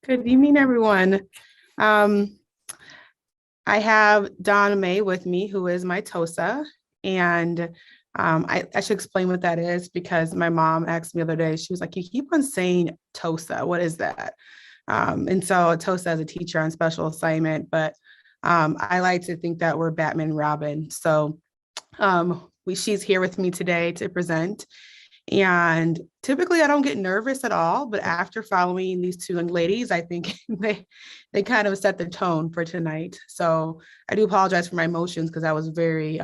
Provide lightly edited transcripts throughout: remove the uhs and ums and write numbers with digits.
Good evening, everyone. Um, I have Donna Mae with me, who is my TOSA. And I should explain what that is because my mom asked me the other day, she was like, you keep on saying TOSA. What is that? And so TOSA is a teacher on special assignment, but I like to think that we're Batman and Robin. So she's here with me today to present. And typically I don't get nervous at all, but after following these two young ladies, I think they kind of set the tone for tonight. So I do apologize for my emotions because that was very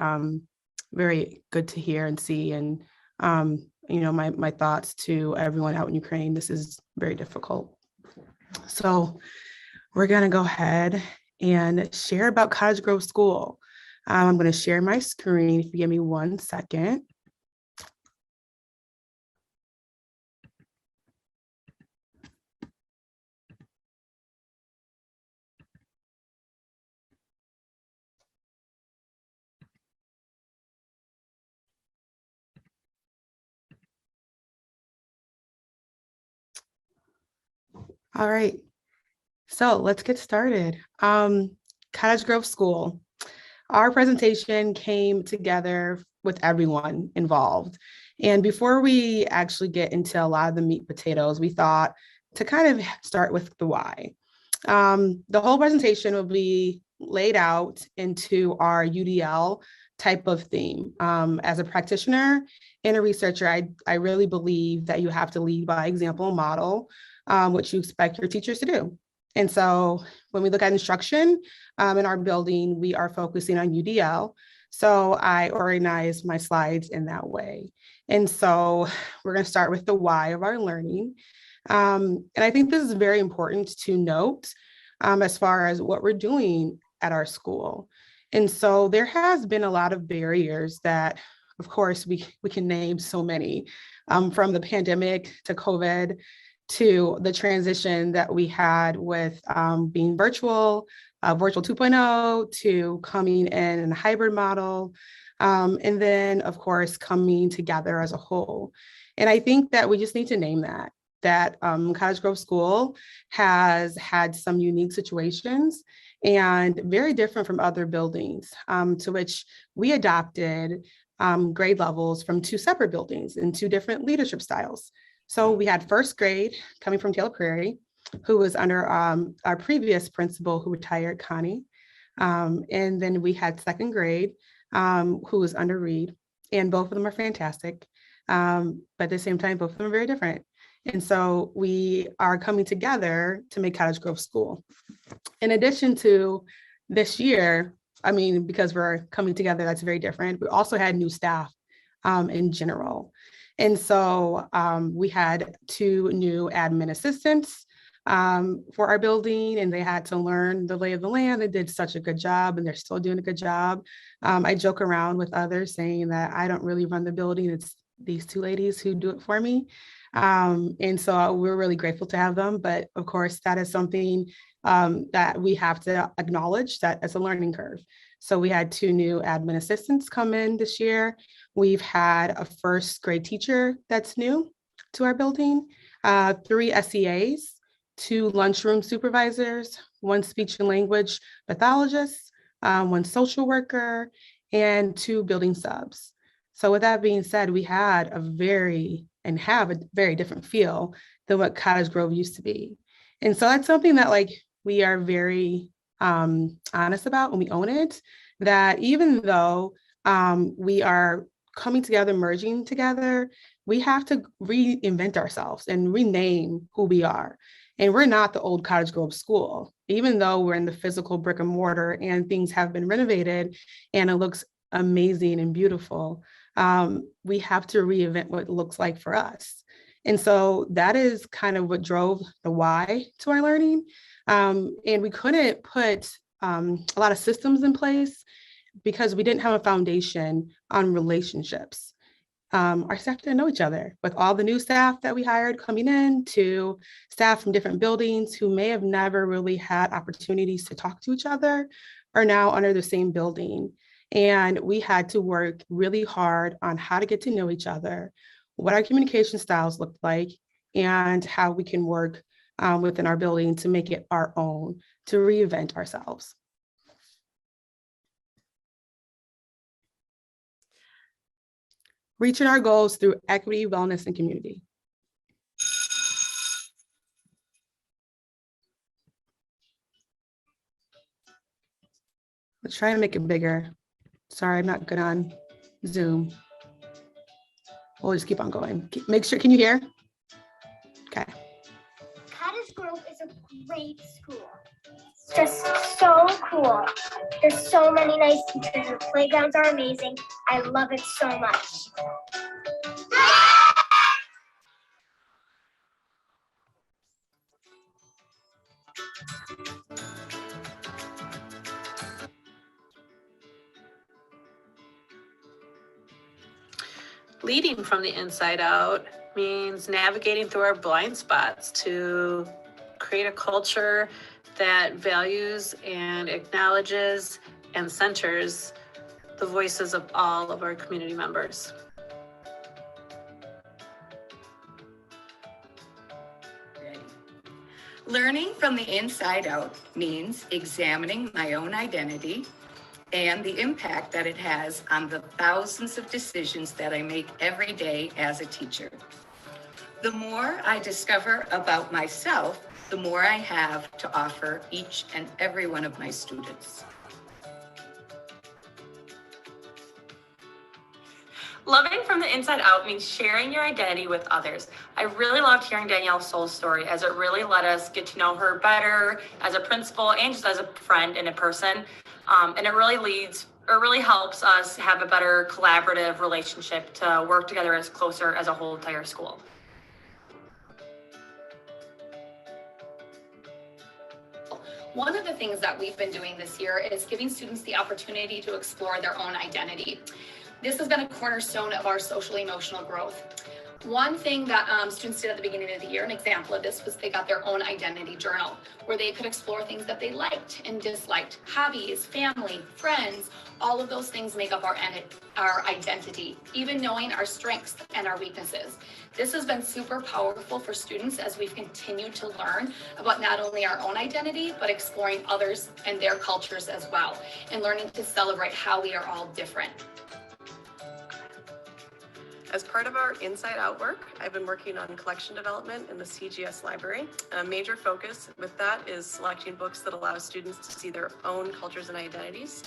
good to hear and see. And my thoughts to everyone out in Ukraine. This is very difficult. So we're gonna go ahead and share about Cottage Grove School. I'm going to share my screen if you give me 1 second. All right, so let's get started. Cottage Grove School. Our presentation came together with everyone involved. And before we actually get into a lot of the meat potatoes, we thought to kind of start with the why. The whole presentation will be laid out into our UDL type of theme. As a practitioner and a researcher, I really believe that you have to lead by example and model what you expect your teachers to do. And so when we look at instruction in our building, we are focusing on UDL. So I organize my slides in that way. And so we're going to start with the why of our learning. And I think this is very important to note as far as what we're doing at our school. And so there has been a lot of barriers that, of course, we can name so many, from the pandemic to COVID to the transition that we had with being virtual 2.0 to coming in a hybrid model. And then, of course, coming together as a whole. And I think that we just need to name that Cottage Grove School has had some unique situations and very different from other buildings, to which we adopted grade levels from two separate buildings and two different leadership styles. So we had first grade coming from Taylor Prairie, who was under our previous principal who retired, Connie. And then we had second grade, who was under Reed, and both of them are fantastic. But at the same time, both of them are very different. And so we are coming together to make Cottage Grove School. In addition to this year, I mean, because we're coming together, that's very different. We also had new staff in general. And so we had two new admin assistants for our building, and they had to learn the lay of the land. They did such a good job, and they're still doing a good job. I joke around with others saying that I don't really run the building. It's these two ladies who do it for me. And so we're really grateful to have them. But of course, that is something that we have to acknowledge that as a learning curve. So we had two new admin assistants come in this year. We've had a first grade teacher that's new to our building, three SEAs, two lunchroom supervisors, one speech and language pathologist, one social worker, and two building subs. So with that being said, we had have a very different feel than what Cottage Grove used to be. And so that's something that we are very honest about and we own it, that even though we are coming together, merging together, we have to reinvent ourselves and rename who we are. And we're not the old Cottage Grove School, even though we're in the physical brick and mortar and things have been renovated and it looks amazing and beautiful. We have to reinvent what it looks like for us. And so that is kind of what drove the why to our learning. And we couldn't put a lot of systems in place because we didn't have a foundation on relationships. Our staff didn't know each other. With all the new staff that we hired coming in, to staff from different buildings who may have never really had opportunities to talk to each other, are now under the same building. And we had to work really hard on how to get to know each other, what our communication styles looked like, and how we can work within our building to make it our own, to reinvent ourselves. Reaching our goals through equity, wellness, and community. Let's try to make it bigger. Sorry, I'm not good on Zoom. We'll just keep on going. Make sure, can you hear? Okay. Cottage Grove is a great school. It's just so cool. There's so many nice teachers. The playgrounds are amazing. I love it so much. Leading from the inside out means navigating through our blind spots to create a culture that values and acknowledges and centers the voices of all of our community members. Learning from the inside out means examining my own identity and the impact that it has on the thousands of decisions that I make every day as a teacher. The more I discover about myself, the more I have to offer each and every one of my students. Loving from the inside out means sharing your identity with others. I really loved hearing Danielle's soul story, as it really let us get to know her better as a principal and just as a friend and a person. And it really helps us have a better collaborative relationship to work together as closer as a whole entire school. One of the things that we've been doing this year is giving students the opportunity to explore their own identity. This has been a cornerstone of our social emotional growth. One thing that students did at the beginning of the year, an example of this, was they got their own identity journal where they could explore things that they liked and disliked, hobbies, family, friends. All of those things make up our identity, even knowing our strengths and our weaknesses. This has been super powerful for students as we've continued to learn about not only our own identity, but exploring others and their cultures as well, and learning to celebrate how we are all different. As part of our Inside Out work, I've been working on collection development in the CGS library. A major focus with that is selecting books that allow students to see their own cultures and identities.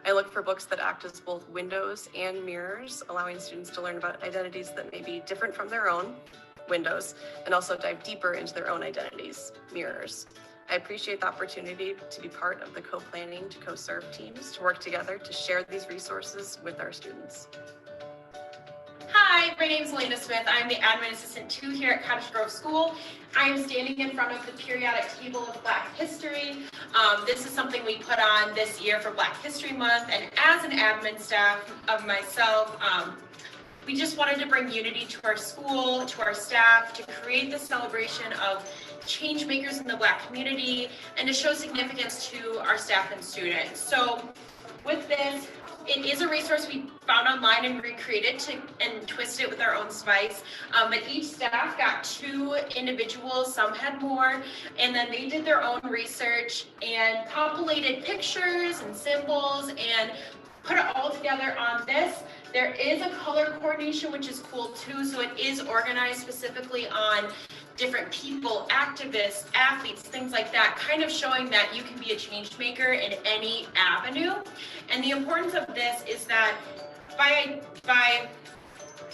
I look for books that act as both windows and mirrors, allowing students to learn about identities that may be different from their own, windows, and also dive deeper into their own identities, mirrors. I appreciate the opportunity to be part of the co-planning to co-serve teams to work together to share these resources with our students. Hi, my name is Elena Smith. I'm the Admin Assistant 2 here at Cottage Grove School. I am standing in front of the periodic table of Black History. This is something we put on this year for Black History Month, and as an admin staff of myself, we just wanted to bring unity to our school, to our staff, to create the celebration of change makers in the Black community, and to show significance to our staff and students. So with this, it is a resource we found online and recreated and twisted it with our own spice. But each staff got 2 individuals, some had more, and then they did their own research and compilated pictures and symbols and put it all together on this. There is a color coordination, which is cool too. So it is organized specifically on different people, activists, athletes, things like that, kind of showing that you can be a change maker in any avenue. And the importance of this is that by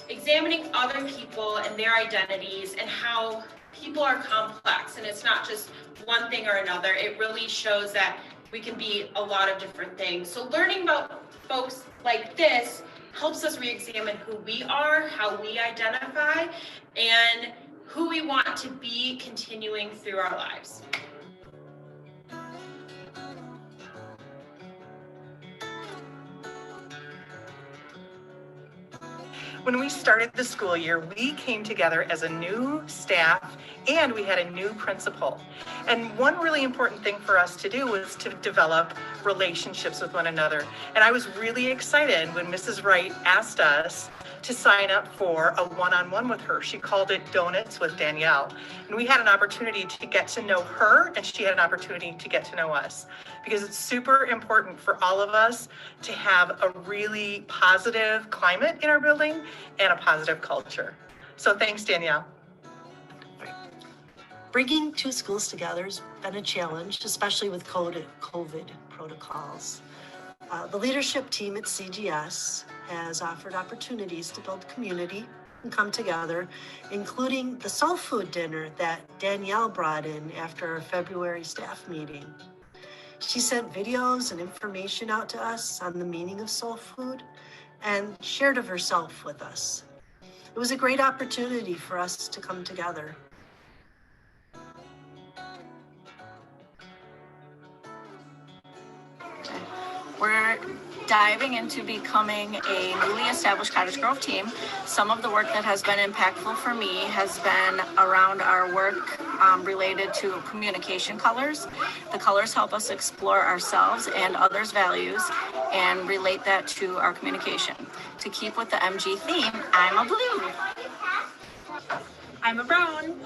examining other people and their identities and how people are complex, and it's not just one thing or another, it really shows that we can be a lot of different things. So learning about folks like this helps us re-examine who we are, how we identify, and who we want to be continuing through our lives. When we started the school year, we came together as a new staff and we had a new principal. And one really important thing for us to do was to develop relationships with one another. And I was really excited when Mrs. Wright asked us to sign up for a one-on-one with her. She called it Donuts with Danielle. And we had an opportunity to get to know her, and she had an opportunity to get to know us. Because it's super important for all of us to have a really positive climate in our building and a positive culture. So thanks, Danielle. Bringing two schools together has been a challenge, especially with COVID protocols. The leadership team at CGS has offered opportunities to build community and come together, including the soul food dinner that Danielle brought in after our February staff meeting. She sent videos and information out to us on the meaning of soul food and shared of herself with us. It was a great opportunity for us to come together. We're diving into becoming a newly established Cottage Grove team. Some of the work that has been impactful for me has been around our work related to communication colors. The colors help us explore ourselves and others' values and relate that to our communication. To keep with the MG theme, I'm a blue. I'm a brown.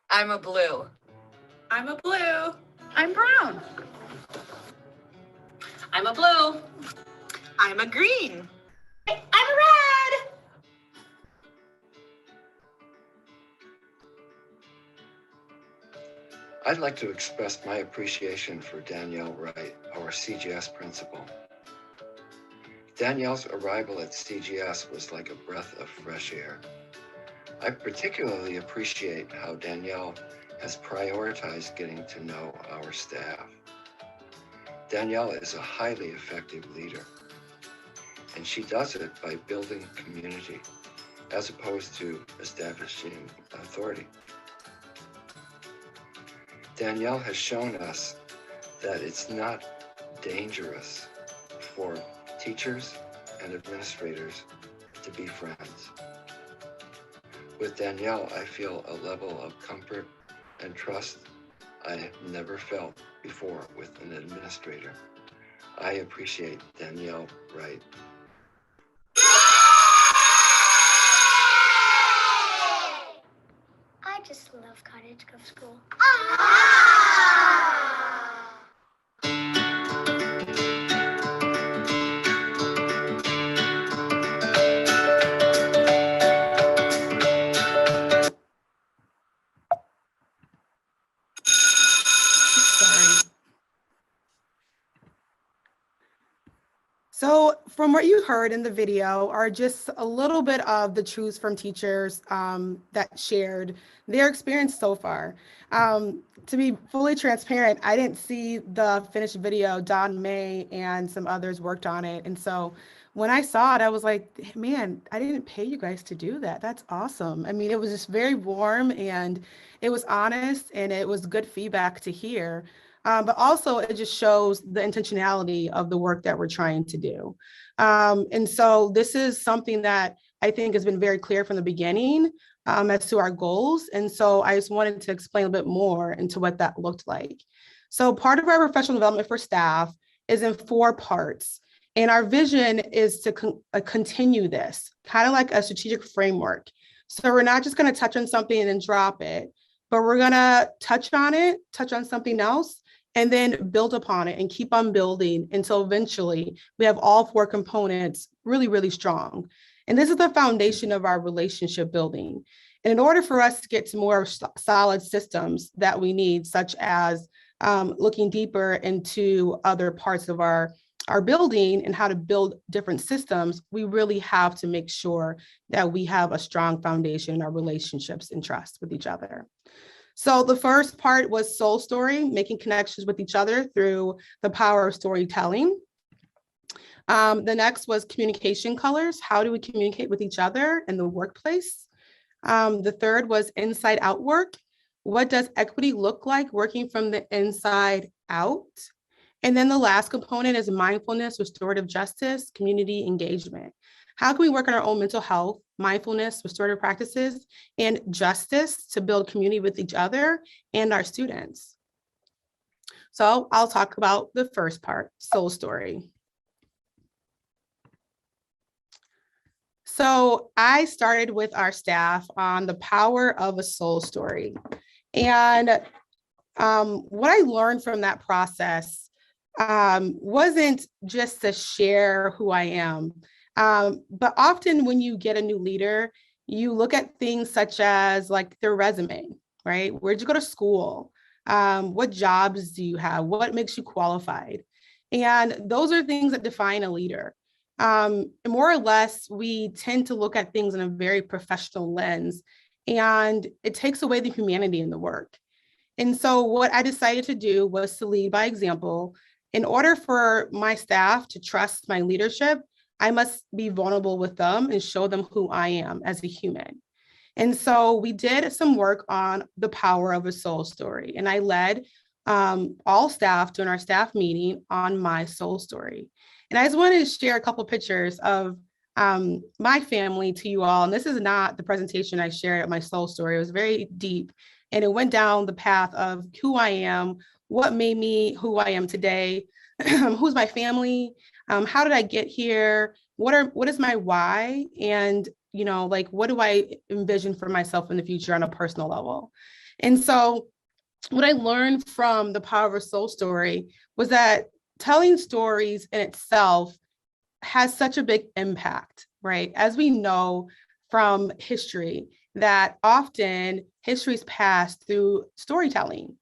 I'm a blue. I'm a blue. I'm brown. I'm a blue. I'm a green. I'm a red. I'd like to express my appreciation for Danielle Wright, our CGS principal. Danielle's arrival at CGS was like a breath of fresh air. I particularly appreciate how Danielle has prioritized getting to know our staff. Danielle is a highly effective leader, and she does it by building community as opposed to establishing authority. Danielle has shown us that it's not dangerous for teachers and administrators to be friends. With Danielle, I feel a level of comfort and trust I have never felt before with an administrator. I appreciate Danielle Wright. I just love Cottage Grove School. So from what you heard in the video are just a little bit of the truths from teachers that shared their experience so far. To be fully transparent, I didn't see the finished video. Don May and some others worked on it. And so when I saw it, I was like, man, I didn't pay you guys to do that. That's awesome. I mean, it was just very warm and it was honest and it was good feedback to hear. But also it just shows the intentionality of the work that we're trying to do. And so this is something that I think has been very clear from the beginning as to our goals. And so I just wanted to explain a bit more into what that looked like. So part of our professional development for staff is in 4 parts. And our vision is to continue this, kind of like a strategic framework. So we're not just going to touch on something and then drop it, but we're going to touch on it, touch on something else, and then build upon it and keep on building until eventually we have all 4 components really, really strong. And this is the foundation of our relationship building. And in order for us to get to more solid systems that we need, such as looking deeper into other parts of our building and how to build different systems, we really have to make sure that we have a strong foundation in our relationships and trust with each other. So the first part was soul story, making connections with each other through the power of storytelling. The next was communication colors. How do we communicate with each other in the workplace? The third was inside out work. What does equity look like working from the inside out? And then the last component is mindfulness, restorative justice, community engagement. How can we work on our own mental health mindfulness, restorative practices, and justice to build community with each other and our students. So I'll talk about the first part, soul story. So I started with our staff on the power of a soul story. And what I learned from that process wasn't just to share who I am, but often when you get a new leader, you look at things such as like their resume, right? Where'd you go to school? What jobs do you have? What makes you qualified? And those are things that define a leader. More or less, we tend to look at things in a very professional lens, and it takes away the humanity in the work. And so what I decided to do was to lead by example. In order for my staff to trust my leadership, I must be vulnerable with them and show them who I am as a human. And so we did some work on the power of a soul story. And I led all staff during our staff meeting on my soul story. And I just wanted to share a couple pictures of my family to you all. And this is not the presentation I shared at my soul story. It was very deep. And it went down the path of who I am, what made me who I am today, who's my family, how did I get here, what is my why, and like what do I envision for myself in the future on a personal level. And so what I learned from the power of a soul story was that telling stories in itself has such a big impact, right? As we know from history, that often history is passed through storytelling,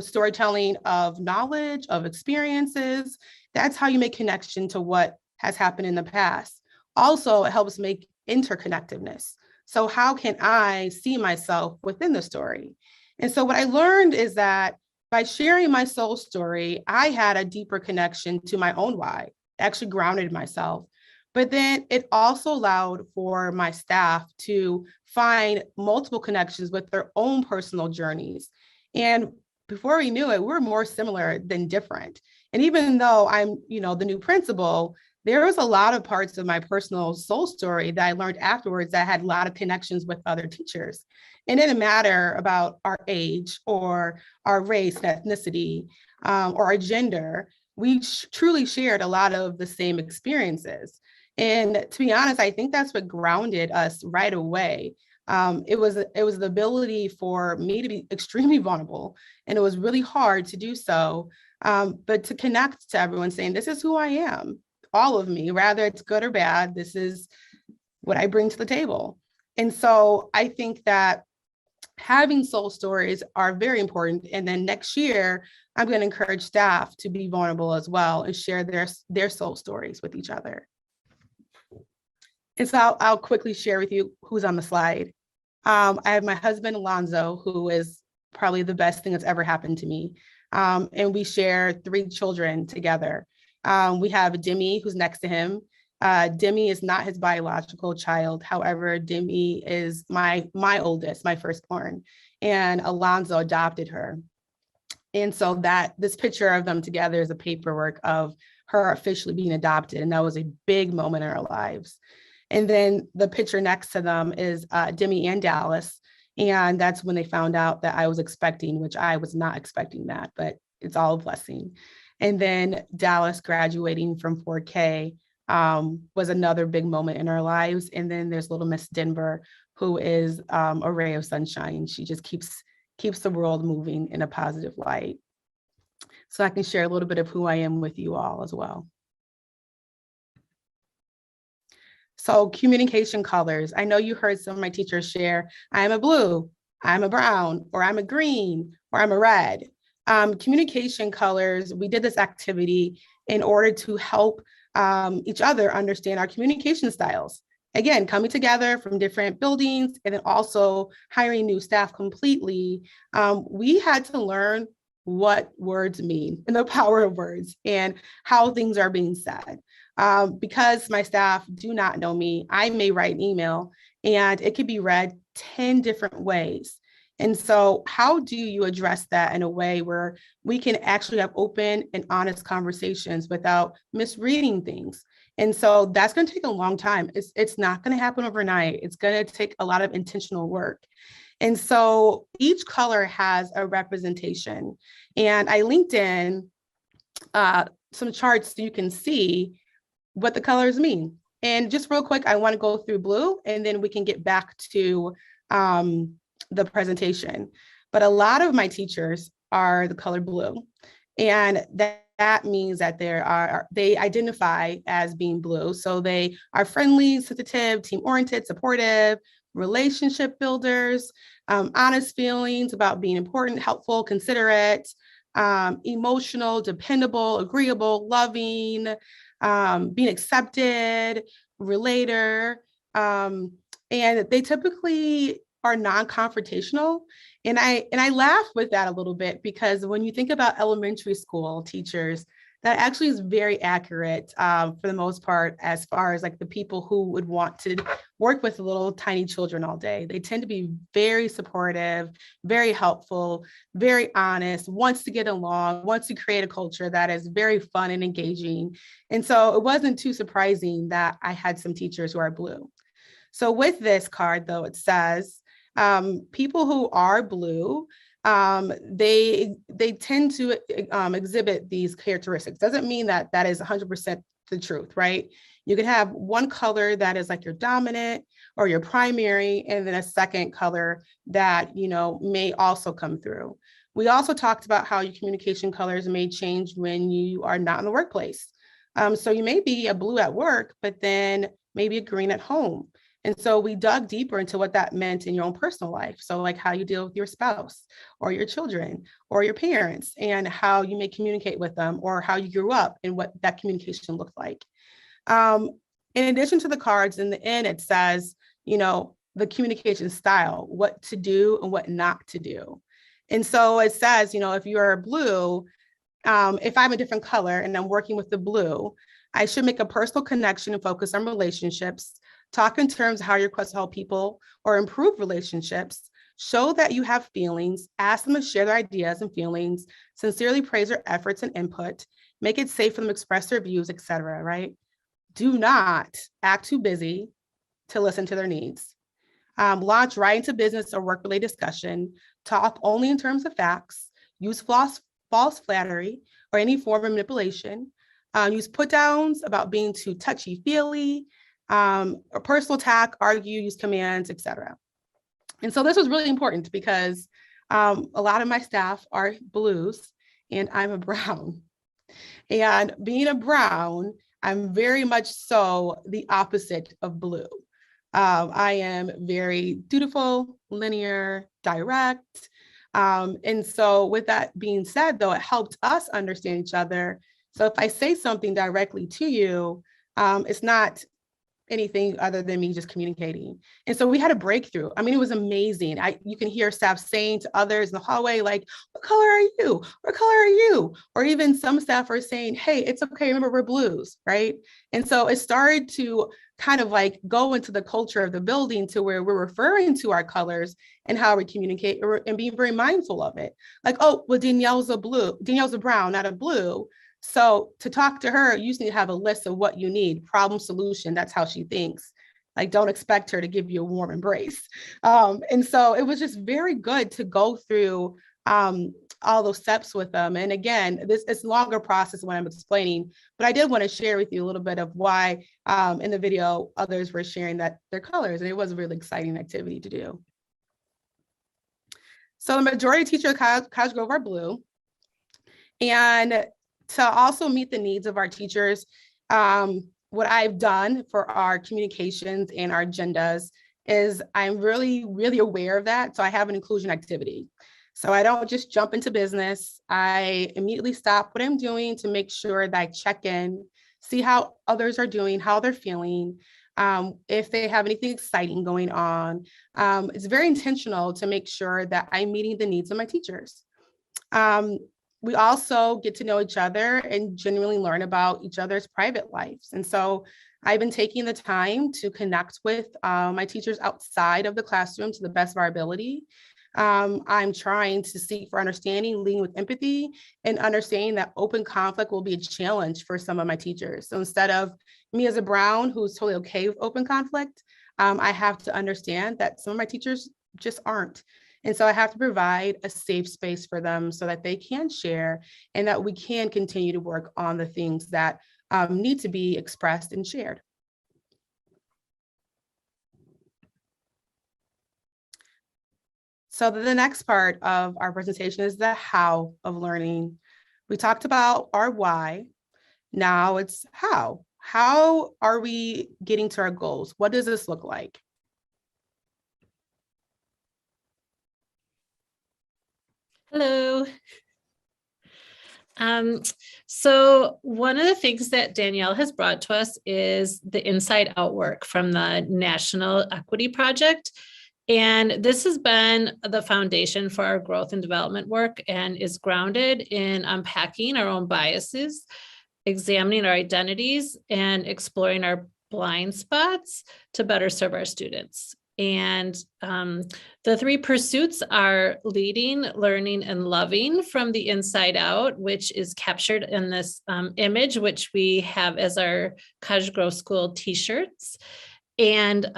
storytelling of knowledge, of experiences. That's how you make connection to what has happened in the past. Also, it helps make interconnectedness. So how can I see myself within the story? And so what I learned is that by sharing my soul story, I had a deeper connection to my own why, actually grounded myself. But then it also allowed for my staff to find multiple connections with their own personal journeys. And before we knew it, we were more similar than different. And even though I'm, the new principal, there was a lot of parts of my personal soul story that I learned afterwards that had a lot of connections with other teachers. It didn't matter about our age or our race, ethnicity, or our gender. We truly shared a lot of the same experiences. And to be honest, I think that's what grounded us right away. It was the ability for me to be extremely vulnerable, and it was really hard to do so. But to connect to everyone saying, this is who I am, all of me, whether it's good or bad, this is what I bring to the table. And so I think that having soul stories are very important. And then next year, I'm going to encourage staff to be vulnerable as well and share their soul stories with each other. And so I'll quickly share with you who's on the slide. I have my husband, Alonzo, who is probably the best thing that's ever happened to me. And we share 3 children together. We have Demi, who's next to him. Demi is not his biological child. However, Demi is my oldest, my firstborn, and Alonzo adopted her. And so this picture of them together is a paperwork of her officially being adopted. And that was a big moment in our lives. And then the picture next to them is Demi and Dallas. And that's when they found out that I was expecting, which I was not expecting that, but it's all a blessing. And then Dallas graduating from 4K was another big moment in our lives. And then there's little Miss Denver, who is a ray of sunshine. She just keeps the world moving in a positive light. So I can share a little bit of who I am with you all as well. So communication colors. I know you heard some of my teachers share, I'm a blue, I'm a brown, or I'm a green, or I'm a red. Communication colors, we did this activity in order to help each other understand our communication styles. Again, coming together from different buildings and then also hiring new staff completely, we had to learn what words mean and the power of words and how things are being said. Because my staff do not know me, I may write an email and it could be read 10 different ways. And so how do you address that in a way where we can actually have open and honest conversations without misreading things? And so that's going to take a long time. It's not going to happen overnight. It's going to take a lot of intentional work. And so each color has a representation. And I linked in some charts so you can see what the colors mean. And just real quick, I want to go through blue and then we can get back to the presentation. But a lot of my teachers are the color blue. And that means that they identify as being blue. So they are friendly, sensitive, team-oriented, supportive, relationship builders, honest feelings about being important, helpful, considerate, emotional, dependable, agreeable, loving, being accepted, relator. And they typically are non-confrontational. And I laugh with that a little bit because when you think about elementary school teachers, that actually is very accurate for the most part, as far as like the people who would want to work with little tiny children all day. They tend to be very supportive, very helpful, very honest, wants to get along, wants to create a culture that is very fun and engaging. And so it wasn't too surprising that I had some teachers who are blue. So with this card, though, it says, people who are blue, they tend to exhibit these characteristics. Doesn't mean that that is 100% the truth, right? You could have one color that is like your dominant or your primary, and then a second color that, you know, may also come through. We also talked about how your communication colors may change when you are not in the workplace. So you may be a blue at work, but then maybe a green at home. And so we dug deeper into what that meant in your own personal life. So like how you deal with your spouse or your children or your parents and how you may communicate with them or how you grew up and what that communication looked like. In addition to the cards, in the end, it says, you know, the communication style, what to do and what not to do. And so it says, you know, if you're blue, if I'm a different color and I'm working with the blue, I should make a personal connection and focus on relationships. Talk in terms of how you're request to help people or improve relationships. Show that you have feelings. Ask them to share their ideas and feelings. Sincerely praise their efforts and input. Make it safe for them to express their views, etc. Right? Do not act too busy to listen to their needs. Launch right into business or work-related discussion. Talk only in terms of facts. Use false flattery or any form of manipulation. Use put downs about being too touchy-feely. Or personal attack, argue, use commands, etc. And so this was really important because a lot of my staff are blues and I'm a brown. And being a brown, I'm very much so the opposite of blue. I am very dutiful, linear, direct. And so with that being said, though, it helped us understand each other. So if I say something directly to you, it's not anything other than me just communicating. And so we had a breakthrough. I mean, it was amazing. You can hear staff saying to others in the hallway, like, what color are you? What color are you? Or even some staff are saying, hey, it's okay, remember we're blues, right? And so it started to kind of like go into the culture of the building to where we're referring to our colors and how we communicate and being very mindful of it. Like, oh, well, Danielle's a brown, not a blue. So to talk to her, you just need to have a list of what you need, problem solution. That's how she thinks. Like, don't expect her to give you a warm embrace. And so it was just very good to go through all those steps with them. And again, it's a longer process when I'm explaining, but I did want to share with you a little bit of why in the video, others were sharing that their colors, and it was a really exciting activity to do. So the majority of teachers at Cottage Grove are blue. And to also meet the needs of our teachers, what I've done for our communications and our agendas is I'm really, really aware of that. So I have an inclusion activity. So I don't just jump into business. I immediately stop what I'm doing to make sure that I check in, see how others are doing, how they're feeling, if they have anything exciting going on. It's very intentional to make sure that I'm meeting the needs of my teachers. We also get to know each other and genuinely learn about each other's private lives. And so I've been taking the time to connect with my teachers outside of the classroom to the best of our ability. I'm trying to seek for understanding, leading with empathy, and understanding that open conflict will be a challenge for some of my teachers. So instead of me as a Brown who's totally okay with open conflict, I have to understand that some of my teachers just aren't. And so I have to provide a safe space for them so that they can share and that we can continue to work on the things that need to be expressed and shared. So the next part of our presentation is the how of learning. We talked about our why. Now it's how. How are we getting to our goals? What does this look like? Hello. So one of the things that Danielle has brought to us is the Inside Out work from the National Equity Project. And this has been the foundation for our growth and development work and is grounded in unpacking our own biases, examining our identities, and exploring our blind spots to better serve our students. And the three pursuits are leading, learning, and loving from the inside out, which is captured in this image, which we have as our Cottage Grove School t-shirts. And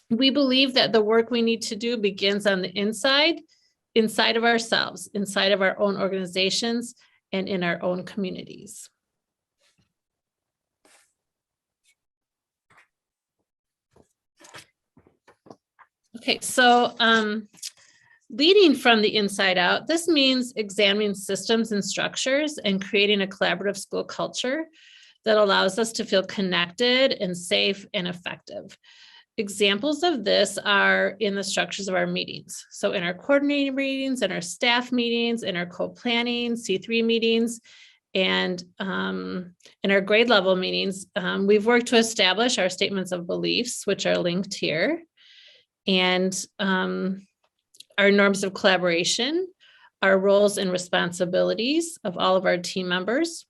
we believe that the work we need to do begins on the inside of ourselves, inside of our own organizations, and in our own communities. Okay, so leading from the inside out, this means examining systems and structures and creating a collaborative school culture that allows us to feel connected and safe and effective. Examples of this are in the structures of our meetings. So in our coordinating meetings, in our staff meetings, in our co-planning, C3 meetings, and in our grade level meetings, we've worked to establish our statements of beliefs, which are linked here, and our norms of collaboration, our roles and responsibilities of all of our team members.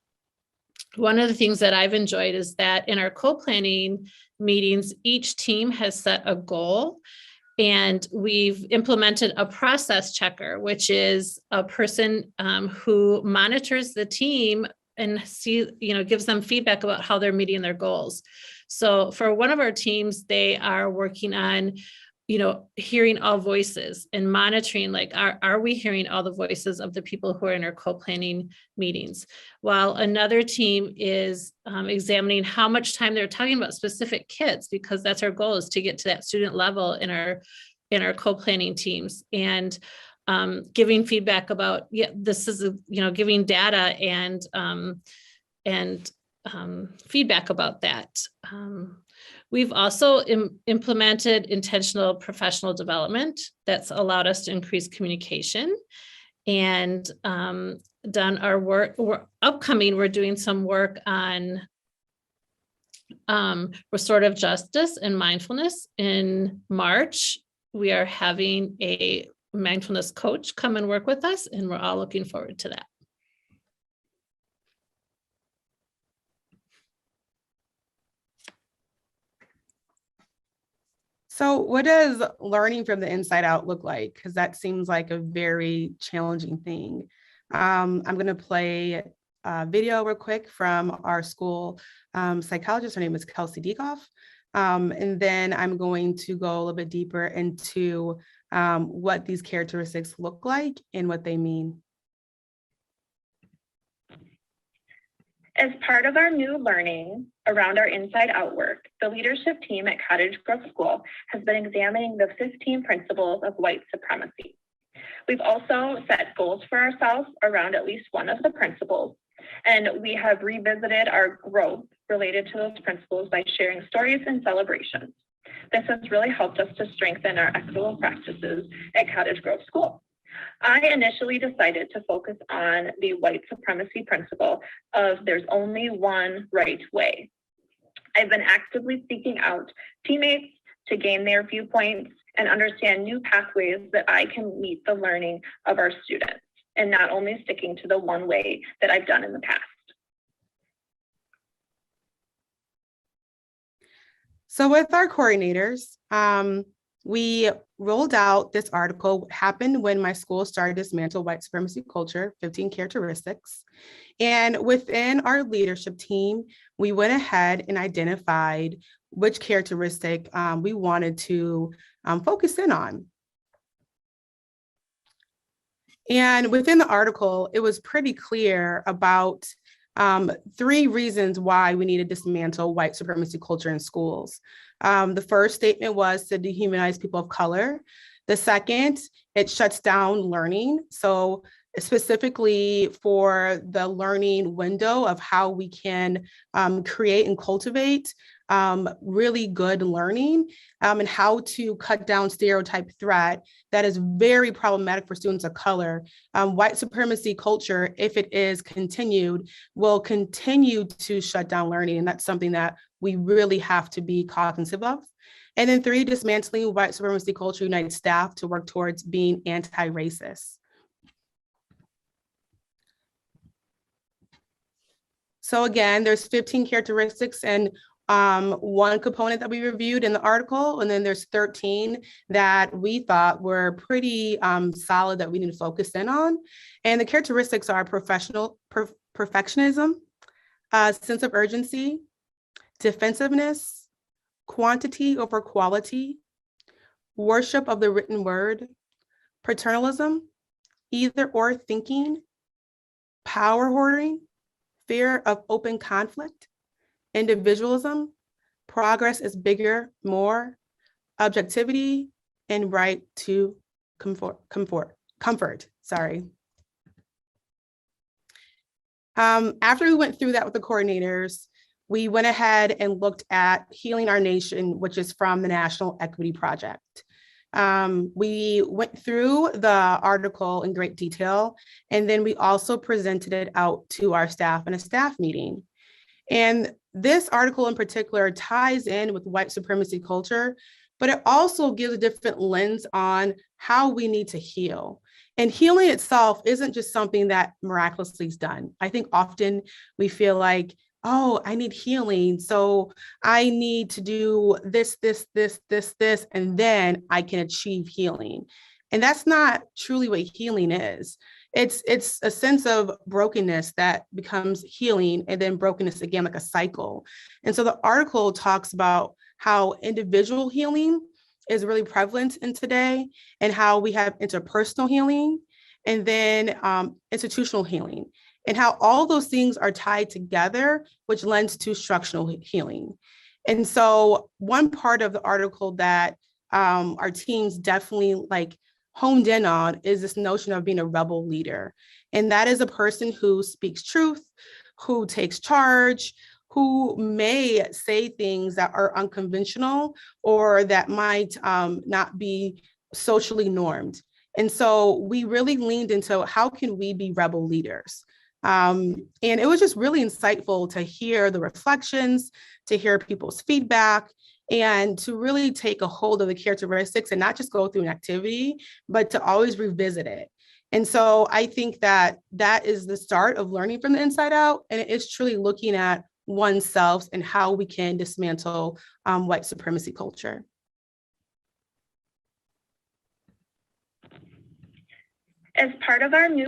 One of the things that I've enjoyed is that in our co-planning meetings, each team has set a goal, and we've implemented a process checker, which is a person who monitors the team and gives them feedback about how they're meeting their goals. So for one of our teams, they are working on hearing all voices and monitoring, like, are we hearing all the voices of the people who are in our co-planning meetings? While another team is examining how much time they're talking about specific kids, because that's our goal, is to get to that student level in our co-planning teams, and giving feedback about, this is, giving data and feedback about that. We've also implemented intentional professional development that's allowed us to increase communication, and done our work. We're doing some work on restorative justice and mindfulness. In March, we are having a mindfulness coach come and work with us, and we're all looking forward to that. So what does learning from the inside out look like? Because that seems like a very challenging thing. I'm going to play a video real quick from our school psychologist. Her name is Kelsey Diekoff. And then I'm going to go a little bit deeper into what these characteristics look like and what they mean. As part of our new learning around our inside out work, the leadership team at Cottage Grove School has been examining the 15 principles of white supremacy. We've also set goals for ourselves around at least one of the principles, and we have revisited our growth related to those principles by sharing stories and celebrations. This has really helped us to strengthen our equitable practices at Cottage Grove School. I initially decided to focus on the white supremacy principle of there's only one right way. I've been actively seeking out teammates to gain their viewpoints and understand new pathways that I can meet the learning of our students, and not only sticking to the one way that I've done in the past. So with our coordinators, We rolled out this article, what happened when my school started to dismantle white supremacy culture, 15 characteristics. And within our leadership team, we went ahead and identified which characteristic we wanted to focus in on. And within the article, it was pretty clear about 3 reasons why we need to dismantle white supremacy culture in schools. The first statement was to dehumanize people of color. The second, it shuts down learning. So specifically for the learning window of how we can create and cultivate really good learning and how to cut down stereotype threat that is very problematic for students of color. White supremacy culture, if it is continued, will continue to shut down learning. And that's something that we really have to be cognizant of. And then 3, dismantling white supremacy culture unites staff to work towards being anti-racist. So again, there's 15 characteristics and 1 component that we reviewed in the article, and then there's 13 that we thought were pretty solid that we need to focus in on. And the characteristics are perfectionism, sense of urgency, defensiveness, quantity over quality, worship of the written word, paternalism, either or thinking, power hoarding, fear of open conflict, individualism, progress is bigger, more, objectivity, and right to comfort, sorry. After we went through that with the coordinators, we went ahead and looked at Healing Our Nation, which is from the National Equity Project. We went through the article in great detail, and then we also presented it out to our staff in a staff meeting. And this article in particular ties in with white supremacy culture, but it also gives a different lens on how we need to heal. And healing itself isn't just something that miraculously is done. I think often we feel like, oh, I need healing, so I need to do this, and then I can achieve healing. And that's not truly what healing is. It's a sense of brokenness that becomes healing, and then brokenness again, like a cycle. And so the article talks about how individual healing is really prevalent in today, and how we have interpersonal healing, and then institutional healing, and how all those things are tied together, which lends to structural healing. And so one part of the article that our teams definitely honed in on is this notion of being a rebel leader. And that is a person who speaks truth, who takes charge, who may say things that are unconventional or that might not be socially normed. And so we really leaned into how can we be rebel leaders? And it was just really insightful to hear the reflections, to hear people's feedback, and to really take a hold of the characteristics and not just go through an activity, but to always revisit it. And so I think that that is the start of learning from the inside out. And it is truly looking at oneself and how we can dismantle white supremacy culture. As part of our new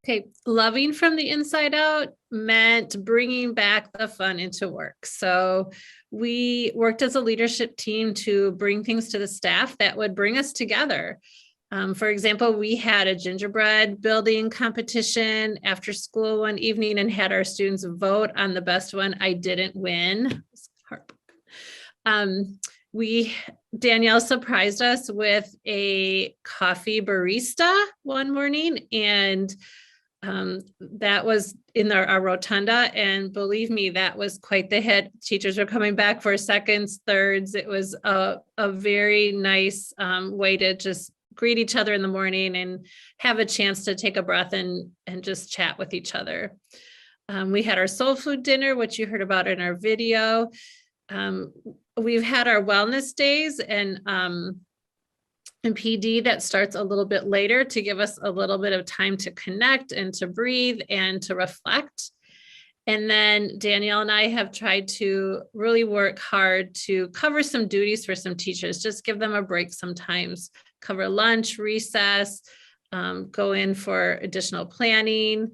Okay, loving from the inside out meant bringing back the fun into work. So we worked as a leadership team to bring things to the staff that would bring us together. For example, we had a gingerbread building competition after school one evening and had our students vote on the best one. I didn't win. Danielle surprised us with a coffee barista one morning, and that was in our rotunda, and believe me, that was quite the hit. Teachers were coming back for seconds, thirds. It was a very nice way to just greet each other in the morning and have a chance to take a breath and just chat with each other. We had our soul food dinner, which you heard about in our video. We've had our wellness days and PD that starts a little bit later to give us a little bit of time to connect and to breathe and to reflect. And then Danielle and I have tried to really work hard to cover some duties for some teachers, just give them a break sometimes, cover lunch, recess, go in for additional planning,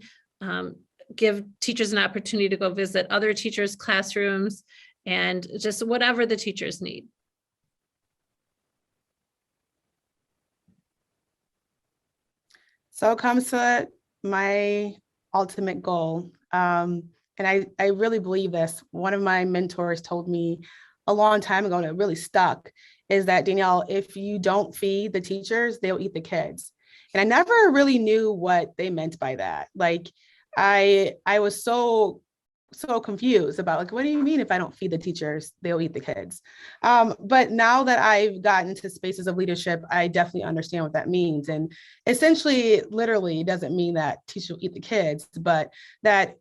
give teachers an opportunity to go visit other teachers' classrooms, and just whatever the teachers need. So it comes to my ultimate goal. And I really believe this. One of my mentors told me a long time ago, and it really stuck, is that Danielle, if you don't feed the teachers, they'll eat the kids. And I never really knew what they meant by that. Like I was so confused about, like, what do you mean if I don't feed the teachers, they'll eat the kids? But now that I've gotten into spaces of leadership, I definitely understand what that means. And essentially, literally, it doesn't mean that teachers will eat the kids, but that,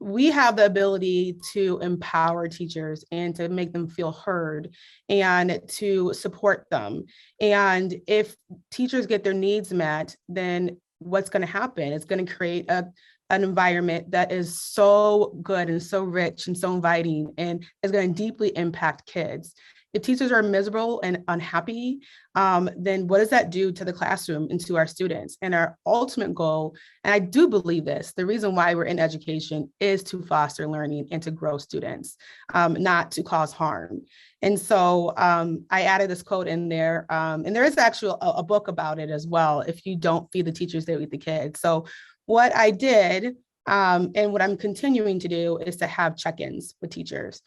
we have the ability to empower teachers and to make them feel heard and to support them. And if teachers get their needs met, then what's going to happen? It's going to create an environment that is so good and so rich and so inviting and is going to deeply impact kids. If teachers are miserable and unhappy, then what does that do to the classroom and to our students? And our ultimate goal, and I do believe this, the reason why we're in education is to foster learning and to grow students, not to cause harm. And so I added this quote in there, and there is actually a book about it as well. If you don't feed the teachers, they'll eat the kids. So what I did, and what I'm continuing to do, is to have check-ins with teachers.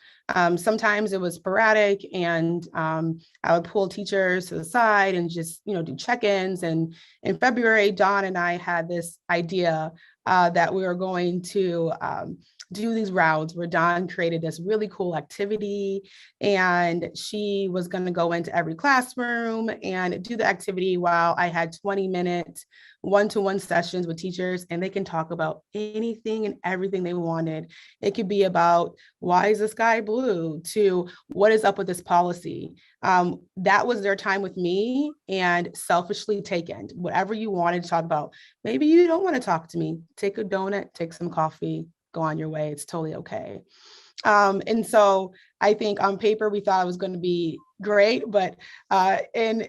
Sometimes it was sporadic, and I would pull teachers to the side and just, do check-ins. And in February, Dawn and I had this idea that we were going to do these rounds where Dawn created this really cool activity, and she was going to go into every classroom and do the activity while I had 20-minute one-to-one sessions with teachers, and they can talk about anything and everything they wanted. It could be about, why is the sky blue, to what is up with this policy. That was their time with me, and selfishly taken. Whatever you wanted to talk about. Maybe you don't want to talk to me. Take a donut, take some coffee, go on your way. It's totally okay. And so I think on paper, we thought it was going to be great, but in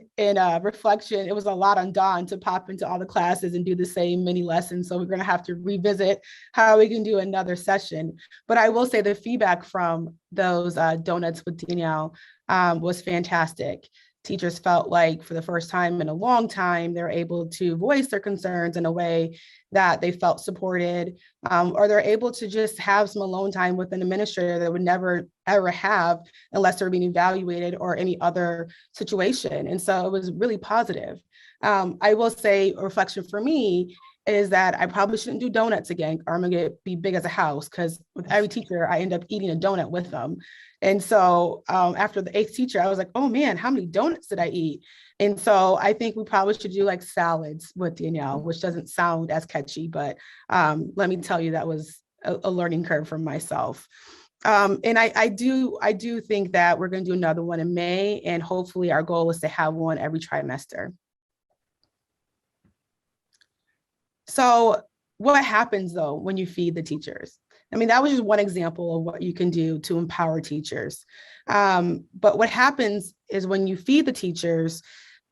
reflection, it was a lot on Dawn to pop into all the classes and do the same mini lessons. So we're going to have to revisit how we can do another session. But I will say the feedback from those donuts with Danielle was fantastic. Teachers felt like for the first time in a long time, they're able to voice their concerns in a way that they felt supported, or they're able to just have some alone time with an administrator that would never, ever have unless they're being evaluated or any other situation. And so it was really positive. I will say a reflection for me is that I probably shouldn't do donuts again, or I'm gonna be big as a house, because with every teacher, I end up eating a donut with them. And so after the 8th teacher, I was like, oh man, how many donuts did I eat? And so I think we probably should do like salads with Danielle, which doesn't sound as catchy, but let me tell you, that was a learning curve for myself. And I do think that we're going to do another one in May, and hopefully our goal is to have one every trimester. So what happens though when you feed the teachers? I mean, that was just one example of what you can do to empower teachers. But what happens is when you feed the teachers,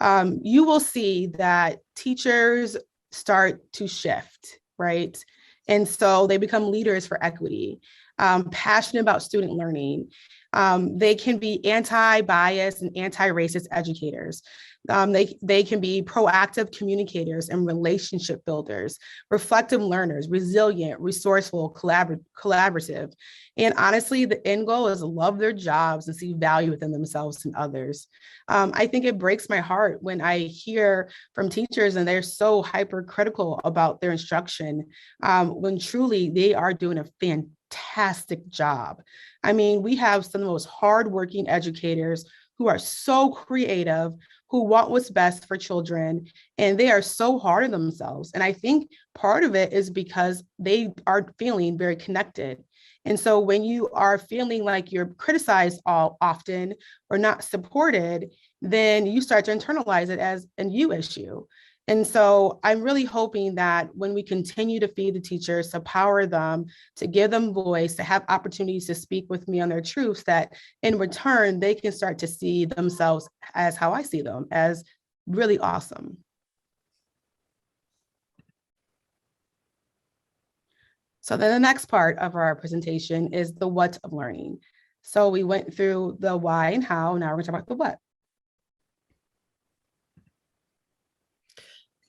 you will see that teachers start to shift, right? And so they become leaders for equity, passionate about student learning. They can be anti-bias and anti-racist educators. They can be proactive communicators and relationship builders, reflective learners, resilient, resourceful, collaborative. And honestly, the end goal is to love their jobs and see value within themselves and others. I think it breaks my heart when I hear from teachers and they're so hypercritical about their instruction, when truly they are doing a fantastic job. I mean, we have some of the most hardworking educators who are so creative, who want what's best for children, and they are so hard on themselves. And I think part of it is because they are feeling very connected. And so when you are feeling like you're criticized all often or not supported, then you start to internalize it as a you issue. And so I'm really hoping that when we continue to feed the teachers, to power them, to give them voice, to have opportunities to speak with me on their truths, that in return, they can start to see themselves as how I see them, as really awesome. So then the next part of our presentation is the what of learning. So we went through the why and how, now we're gonna talk about the what.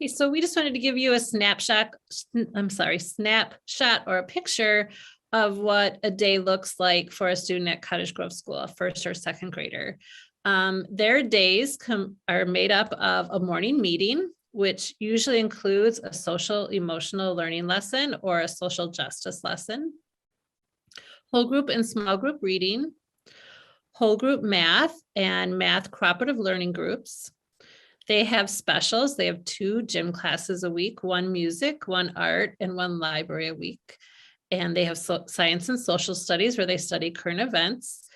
Okay, so we just wanted to give you a snapshot or a picture of what a day looks like for a student at Cottage Grove School, a first or second grader. Their days are made up of a morning meeting, which usually includes a social emotional learning lesson or a social justice lesson, whole group and small group reading, whole group math and math cooperative learning groups. They have specials. They have 2 gym classes a week, 1 music, 1 art, and 1 library a week. And they have science and social studies where they study current events.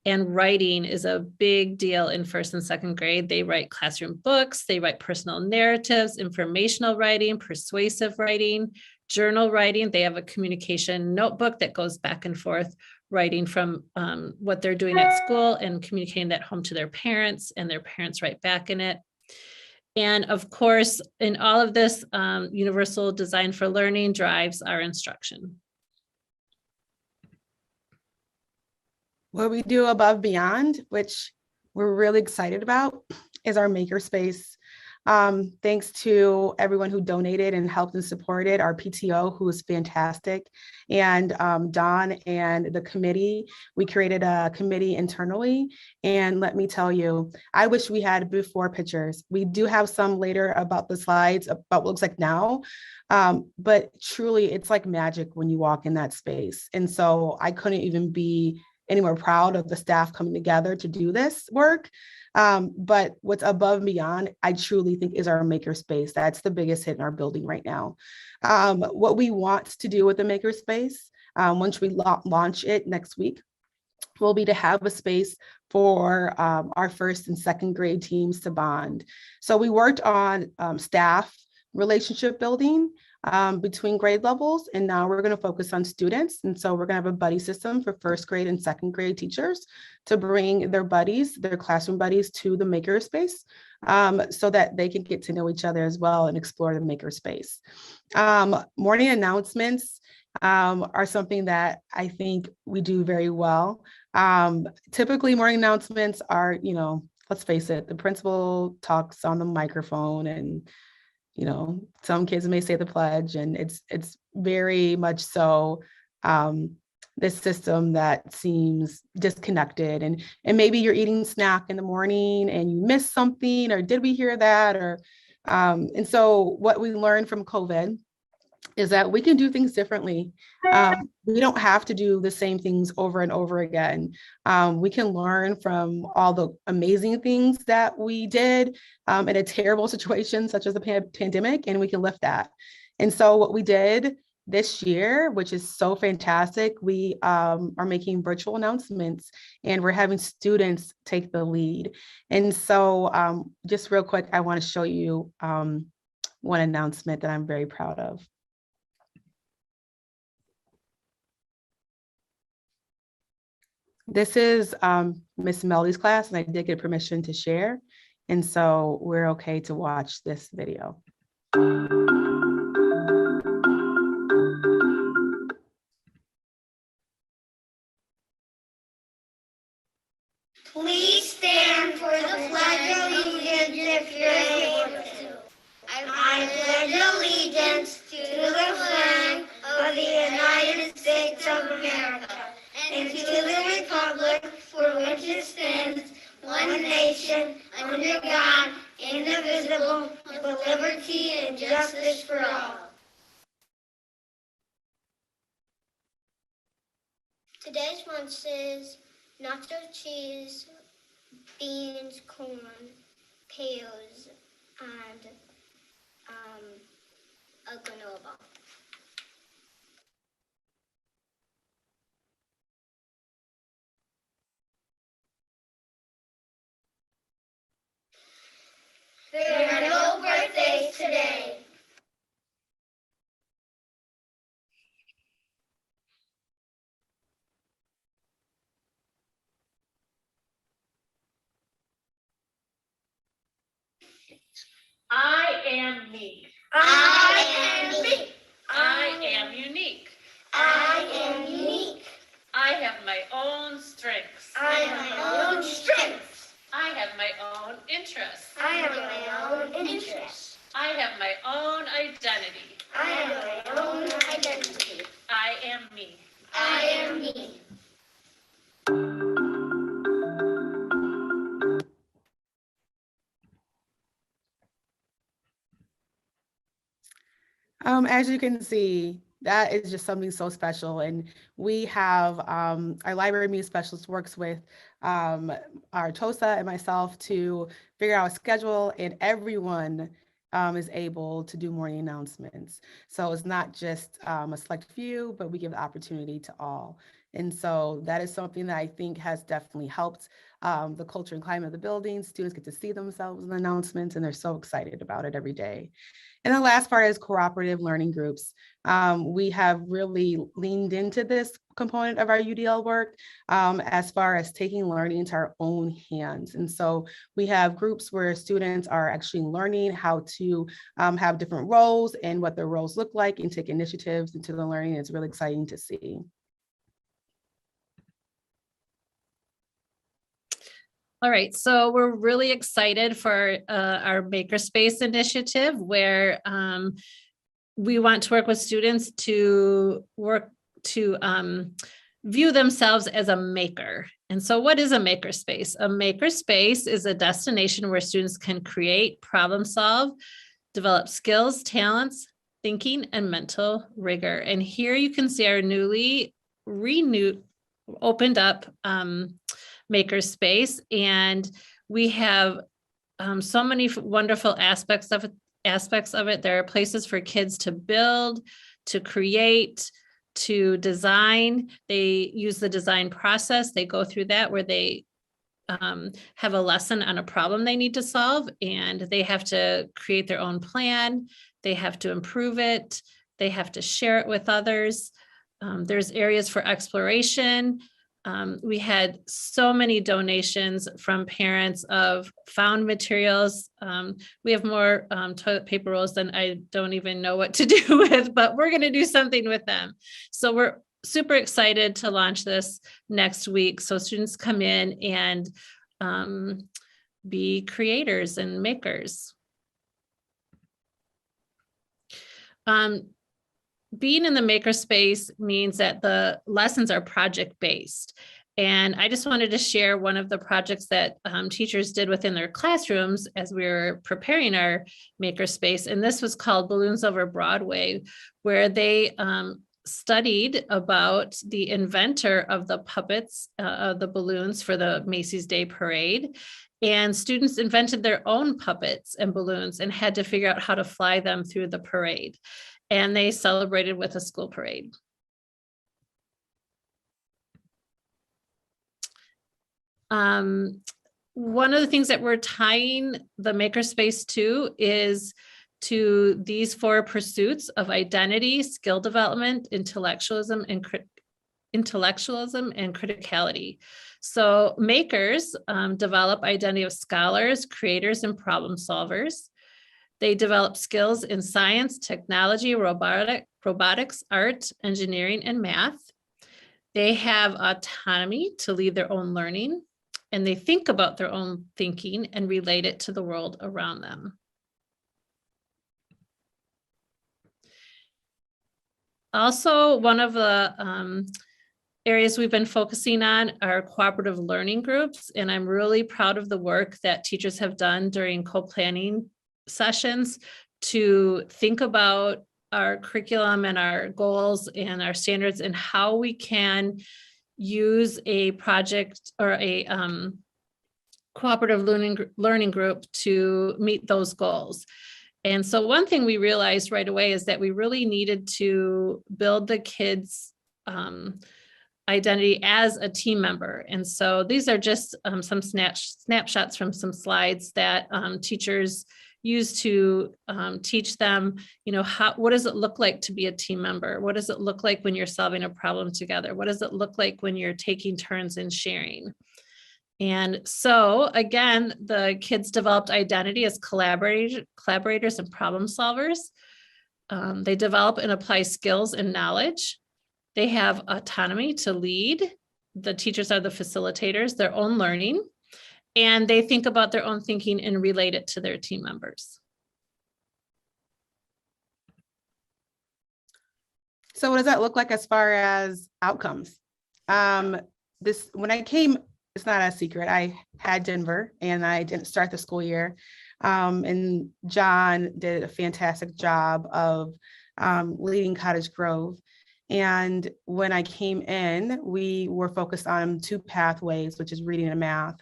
And writing is a big deal in first and second grade. They write classroom books, they write personal narratives, informational writing, persuasive writing, journal writing. They have a communication notebook that goes back and forth, writing from what they're doing at school and communicating that home to their parents, and their parents write back in it. And of course, in all of this, universal design for learning drives our instruction. What we do above beyond, which we're really excited about, is our makerspace. Thanks to everyone who donated and helped and supported, our PTO, who is fantastic, and Don and the committee. We created a committee internally, and let me tell you, I wish we had before pictures. We do have some later about the slides, about what it looks like now, but truly it's like magic when you walk in that space. And so I couldn't even be any more proud of the staff coming together to do this work. But what's above and beyond, I truly think, is our makerspace. That's the biggest hit in our building right now. What we want to do with the makerspace, once we launch it next week, will be to have a space for our first and second grade teams to bond. So we worked on staff relationship building between grade levels, and now we're going to focus on students. And so we're going to have a buddy system for first grade and second grade teachers to bring their buddies, their classroom buddies, to the makerspace so that they can get to know each other as well and explore the makerspace. Morning announcements are something that I think we do very well. Typically morning announcements are, let's face it, the principal talks on the microphone, and some kids may say the pledge, and it's very much so this system that seems disconnected, and maybe you're eating snack in the morning and you missed something, or did we hear that, or and so what we learned from COVID is that we can do things differently. We don't have to do the same things over and over again. We can learn from all the amazing things that we did in a terrible situation, such as the pandemic, and we can lift that. And so what we did this year, which is so fantastic, we are making virtual announcements, and we're having students take the lead. And so just real quick, I want to show you one announcement that I'm very proud of. This is Miss Melody's class, and I did get permission to share. And so we're okay to watch this video. Please stand for the Pledge of Allegiance if you're able to. I pledge allegiance to the flag of the United States of America and to the republic for which it stands, one nation, under God, indivisible, with liberty and justice for all. Today's lunch is nacho cheese, beans, corn, peas, and a granola bar. There are no breaks face today. I am me. I am me. I am unique. I am unique. I have my own strengths. I have my own strengths. I have my own interests. I have my own interests. I have my own identity. I have my own identity. I am me. I am me. As you can see, that is just something so special. And we have our library music specialist works with our TOSA and myself to figure out a schedule, and everyone is able to do morning announcements. So it's not just a select few, but we give the opportunity to all. And so that is something that I think has definitely helped the culture and climate of the building. Students get to see themselves in the announcements, and they're so excited about it every day. And the last part is cooperative learning groups. We have really leaned into this component of our UDL work as far as taking learning into our own hands. And so we have groups where students are actually learning how to have different roles and what their roles look like and take initiatives into the learning. It's really exciting to see. All right, so we're really excited for our makerspace initiative, where we want to work with students to view themselves as a maker. And so what is a makerspace? A makerspace is a destination where students can create, problem solve, develop skills, talents, thinking, and mental rigor. And here you can see our newly opened up makerspace, and we have so many wonderful aspects of it. There are places for kids to build, to create, to design. They use the design process. They go through that, where they have a lesson on a problem they need to solve, and they have to create their own plan. They have to improve it. They have to share it with others. There's areas for exploration. We had so many donations from parents of found materials. We have more toilet paper rolls than I don't even know what to do with, but we're going to do something with them. So we're super excited to launch this next week. So students come in and be creators and makers. Being in the makerspace means that the lessons are project-based. And I just wanted to share one of the projects that teachers did within their classrooms as we were preparing our makerspace. And this was called Balloons Over Broadway, where they studied about the inventor of the puppets, of the balloons for the Macy's Day Parade. And students invented their own puppets and balloons and had to figure out how to fly them through the parade. And they celebrated with a school parade. One of the things that we're tying the makerspace to is to these 4 pursuits of identity, skill development, intellectualism, and criticality. So makers develop identity of scholars, creators, and problem solvers. They develop skills in science, technology, robotics, art, engineering, and math. They have autonomy to lead their own learning, and they think about their own thinking and relate it to the world around them. Also, one of the areas we've been focusing on are cooperative learning groups, and I'm really proud of the work that teachers have done during co-planning sessions to think about our curriculum and our goals and our standards and how we can use a project or a cooperative learning group to meet those goals. And so one thing we realized right away is that we really needed to build the kids' identity as a team member. And so these are just some snapshots from some slides that teachers use to teach them, what does it look like to be a team member? What does it look like when you're solving a problem together? What does it look like when you're taking turns in sharing? And so again, the kids developed identity as collaborators and problem solvers. They develop and apply skills and knowledge. They have autonomy to lead. The teachers are the facilitators, their own learning, and they think about their own thinking and relate it to their team members. So what does that look like as far as outcomes? When I came, it's not a secret, I had Denver and I didn't start the school year. And John did a fantastic job of leading Cottage Grove. And when I came in, we were focused on 2 pathways, which is reading and math.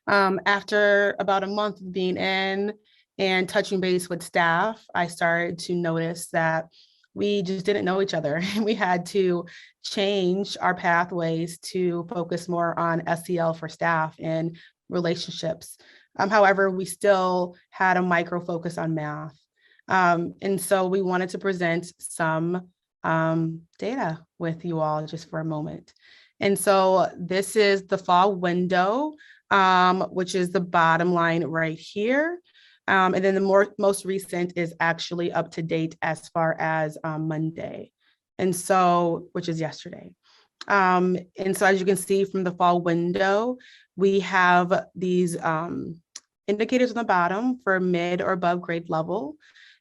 After about a month of being in and touching base with staff, I started to notice that we just didn't know each other. We had to change our pathways to focus more on SEL for staff and relationships. However, we still had a micro focus on math. And so we wanted to present some data with you all just for a moment. And so this is the fall window, which is the bottom line right here. And then the most recent is actually up to date as far as Monday. And so, which is yesterday. And so as you can see from the fall window, we have these indicators on the bottom for mid or above grade level.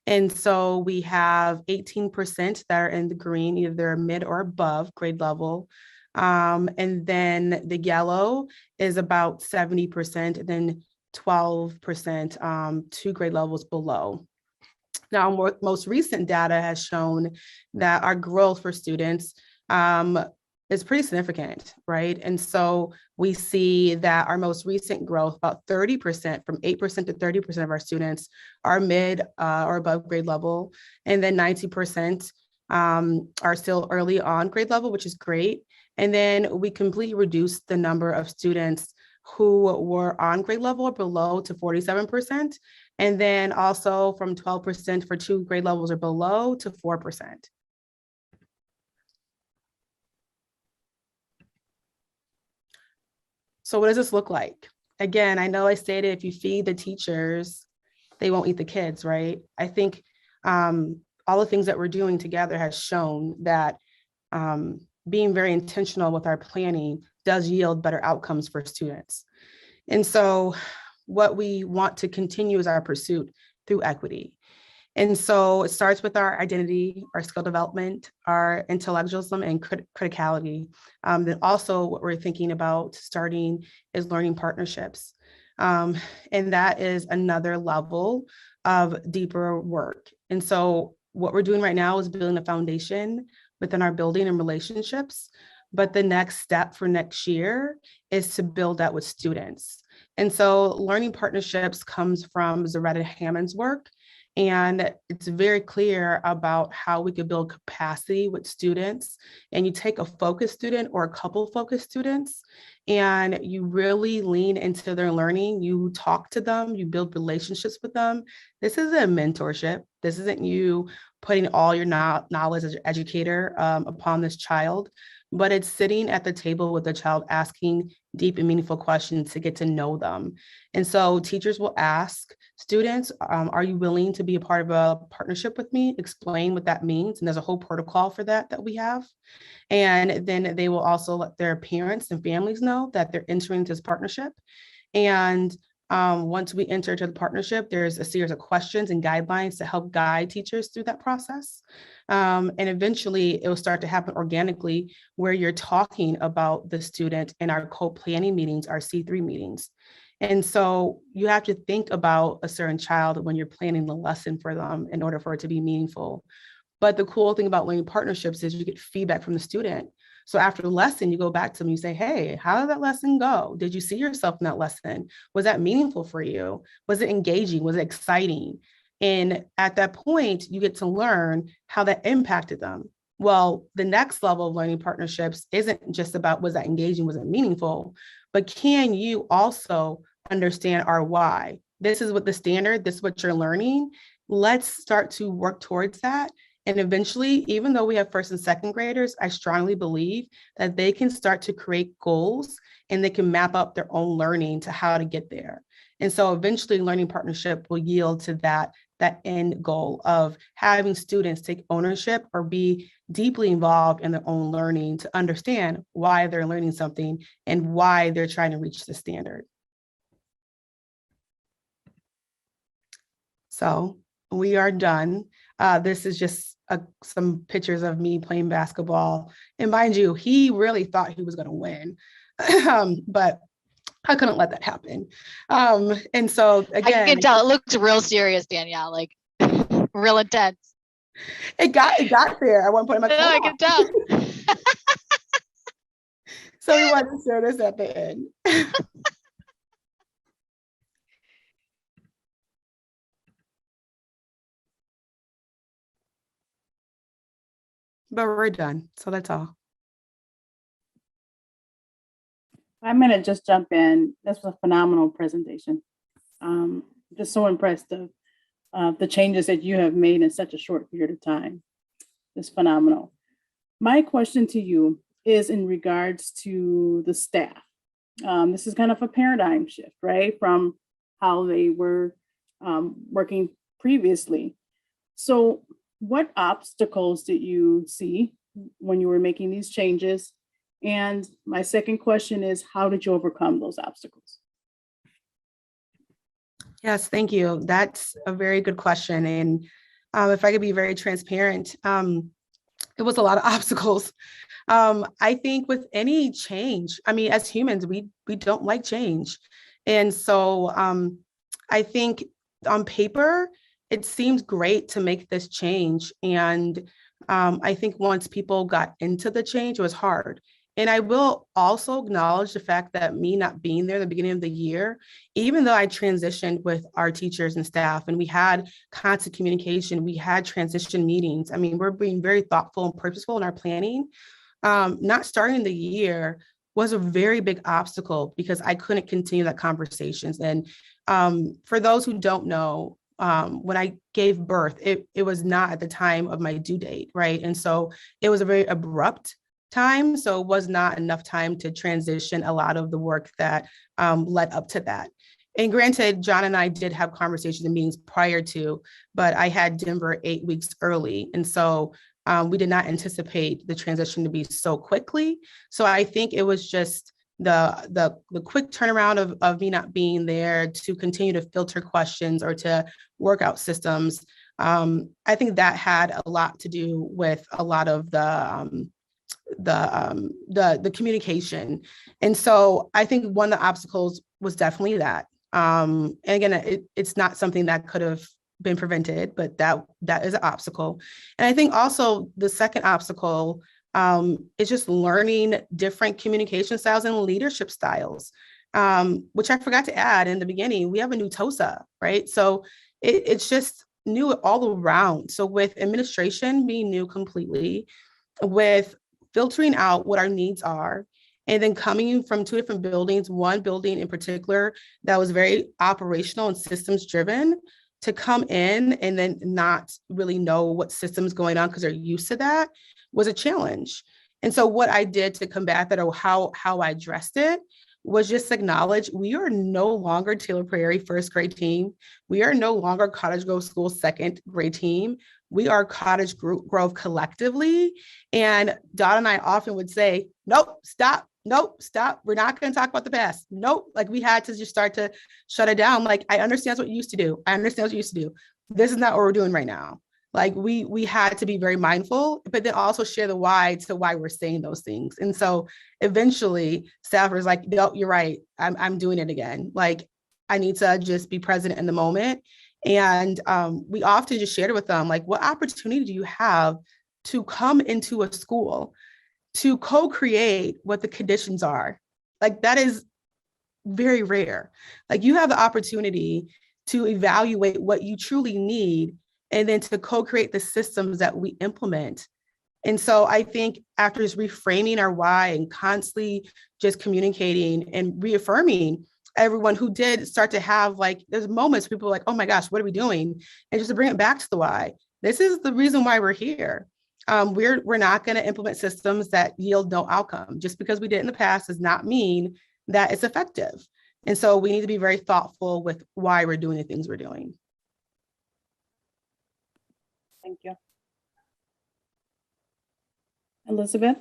And so we have 18% that are in the green, either mid or above grade level. And then the yellow is about 70%, and then 12% 2 grade levels below. Now, most recent data has shown that our growth for students is pretty significant, right? And so we see that our most recent growth, about 30%, from 8% to 30% of our students are mid or above grade level. And then 90% are still early on grade level, which is great. And then we completely reduced the number of students who were on grade level or below to 47%. And then also from 12% for 2 grade levels or below to 4%. So what does this look like? Again, I know I stated if you feed the teachers, they won't eat the kids, right? I think all the things that we're doing together has shown that being very intentional with our planning does yield better outcomes for students. And so what we want to continue is our pursuit through equity. And so it starts with our identity, our skill development, our intellectualism and criticality. Then also what we're thinking about starting is learning partnerships. And that is another level of deeper work. And so what we're doing right now is building a foundation within our building and relationships. But the next step for next year is to build that with students. And so learning partnerships comes from Zaretta Hammond's work. And it's very clear about how we could build capacity with students. And you take a focus student or a couple focus students, and you really lean into their learning. You talk to them, you build relationships with them. This isn't a mentorship. This isn't you putting all your knowledge as your educator upon this child, but it's sitting at the table with the child, asking deep and meaningful questions to get to know them. And so teachers will ask students, are you willing to be a part of a partnership with me? Explain what that means. And there's a whole protocol for that we have. And then they will also let their parents and families know that they're entering into this partnership. And once we enter into the partnership, there's a series of questions and guidelines to help guide teachers through that process. And eventually it will start to happen organically where you're talking about the student in our co-planning meetings, our C3 meetings. And so you have to think about a certain child when you're planning the lesson for them in order for it to be meaningful. But the cool thing about learning partnerships is you get feedback from the student. So after the lesson, you go back to them, you say, hey, how did that lesson go? Did you see yourself in that lesson? Was that meaningful for you? Was it engaging? Was it exciting? And at that point, you get to learn how that impacted them. Well, the next level of learning partnerships isn't just about was that engaging, was it meaningful, but can you also understand our why? This is what the standard, this is what you're learning. Let's start to work towards that. And eventually, even though we have first and second graders, I strongly believe that they can start to create goals and they can map up their own learning to how to get there. And so eventually learning partnership will yield to that end goal of having students take ownership or be deeply involved in their own learning to understand why they're learning something and why they're trying to reach the standard. So we are done. This is just some pictures of me playing basketball. And mind you, he really thought he was going to win, but I couldn't let that happen. And so again, I can tell it looked real serious, Danielle, like real intense. It got there at one point. I'm like, I can tell. So we wanted to share this at the end. But we're done. So that's all. I'm going to just jump in. This was a phenomenal presentation. Just so impressed of the changes that you have made in such a short period of time. It's phenomenal. My question to you is in regards to the staff. This is kind of a paradigm shift, right? From how they were working previously. So what obstacles did you see when you were making these changes? And my second question is, how did you overcome those obstacles? Yes, thank you. That's a very good question. And if I could be very transparent, it was a lot of obstacles. I think with any change, I mean, as humans, we don't like change. And so I think on paper, it seems great to make this change. And I think once people got into the change, it was hard. And I will also acknowledge the fact that me not being there at the beginning of the year, even though I transitioned with our teachers and staff and we had constant communication, we had transition meetings. I mean, we're being very thoughtful and purposeful in our planning. Not starting the year was a very big obstacle because I couldn't continue that conversations. And for those who don't know, when I gave birth, it was not at the time of my due date, right? And so it was a very abrupt time. So it was not enough time to transition a lot of the work that led up to that. And granted, John and I did have conversations and meetings prior to, but I had Denver 8 weeks early. And so we did not anticipate the transition to be so quickly. So I think it was just the quick turnaround of me not being there to continue to filter questions or to work out systems. I think that had a lot to do with a lot of the communication. And so I think one of the obstacles was definitely that. And again, it's not something that could have been prevented, but that is an obstacle. And I think also the second obstacle is just learning different communication styles and leadership styles, which I forgot to add in the beginning. We have a new TOSA, right? So it's just new all around. So with administration being new completely, with filtering out what our needs are, and then coming from two different buildings, one building in particular that was very operational and systems driven, to come in and then not really know what system's going on because they're used to that was a challenge. And so what I did to combat that, or how I addressed it, was just acknowledge we are no longer Taylor Prairie first grade team. We are no longer Cottage Grove School second grade team. We are Cottage Grove collectively. And Dot and I often would say, nope, stop. We're not going to talk about the past. Nope. Like we had to just start to shut it down. Like, I understand what you used to do. This is not what we're doing right now. Like we had to be very mindful, but then also share the why to why we're saying those things. And so eventually staff was like, no, you're right. I'm doing it again. Like I need to just be present in the moment. And we often just shared it with them, like, what opportunity do you have to come into a school to co-create what the conditions are? Like that is very rare. Like you have the opportunity to evaluate what you truly need and then to co-create the systems that we implement. And so I think after just reframing our why and constantly just communicating and reaffirming everyone who did start to have like, there's moments people are like, oh my gosh, what are we doing? And just to bring it back to the why. This is the reason why we're here. We're not going to implement systems that yield no outcome. Just because we did in the past does not mean that it's effective. And so we need to be very thoughtful with why we're doing the things we're doing. Thank you. Elizabeth?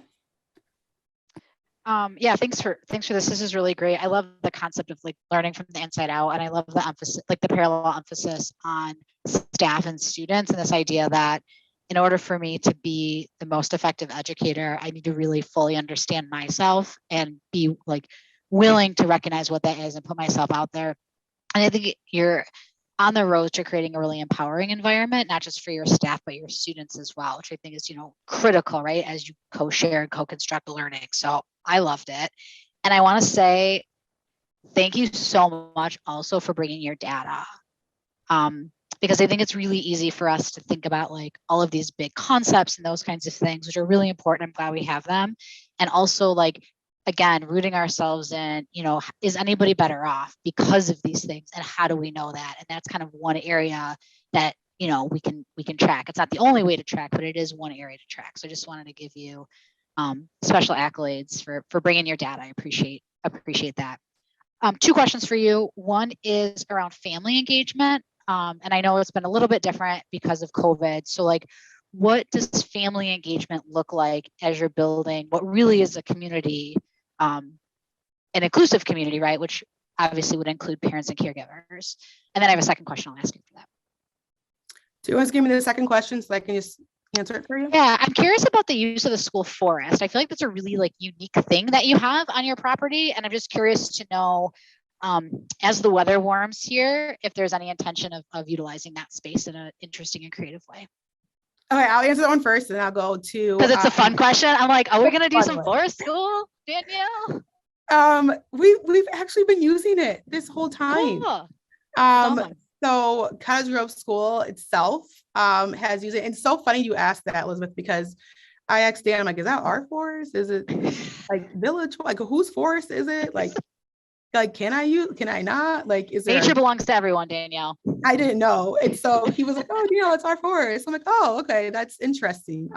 Yeah, thanks for this. This is really great. I love the concept of like learning from the inside out, and I love the emphasis, like the parallel emphasis on staff and students, and this idea that in order for me to be the most effective educator, I need to really fully understand myself and be like willing to recognize what that is and put myself out there. And I think you're on the road to creating a really empowering environment, not just for your staff, but your students as well, which I think is, critical, right? As you co-share and co-construct learning. So I loved it. And I want to say thank you so much also for bringing your data. Because I think it's really easy for us to think about like all of these big concepts and those kinds of things, which are really important. I'm glad we have them. And also like, again, rooting ourselves in, is anybody better off because of these things? And how do we know that? And that's kind of one area that, we can track. It's not the only way to track, but it is one area to track. So I just wanted to give you special accolades for bringing your data. I appreciate that. Two questions for you. One is around family engagement. And I know it's been a little bit different because of COVID. So like, what does family engagement look like as you're building what really is a community, an inclusive community, right? Which obviously would include parents and caregivers. And then I have a second question I'll ask you for that. Do you want to give me the second question so I can just answer it for you? Yeah, I'm curious about the use of the school forest. I feel like that's a really like unique thing that you have on your property. And I'm just curious to know, as the weather warms here, if there's any intention of utilizing that space in an interesting and creative way. Okay, I'll answer that one first and I'll go to. Because it's a fun question. I'm like, are we going to do some forest school, Danielle? We've actually been using it this whole time. Cool. So Cottage Grove School itself has used it. And it's so funny you asked that, Elizabeth, because I asked Dan, I'm like, is that our forest? Is it like village? Like whose forest is it? Like can I not? Like, is there nature belongs to everyone, Danielle? I didn't know. And so he was like, oh, it's our forest. I'm like, oh, okay, that's interesting.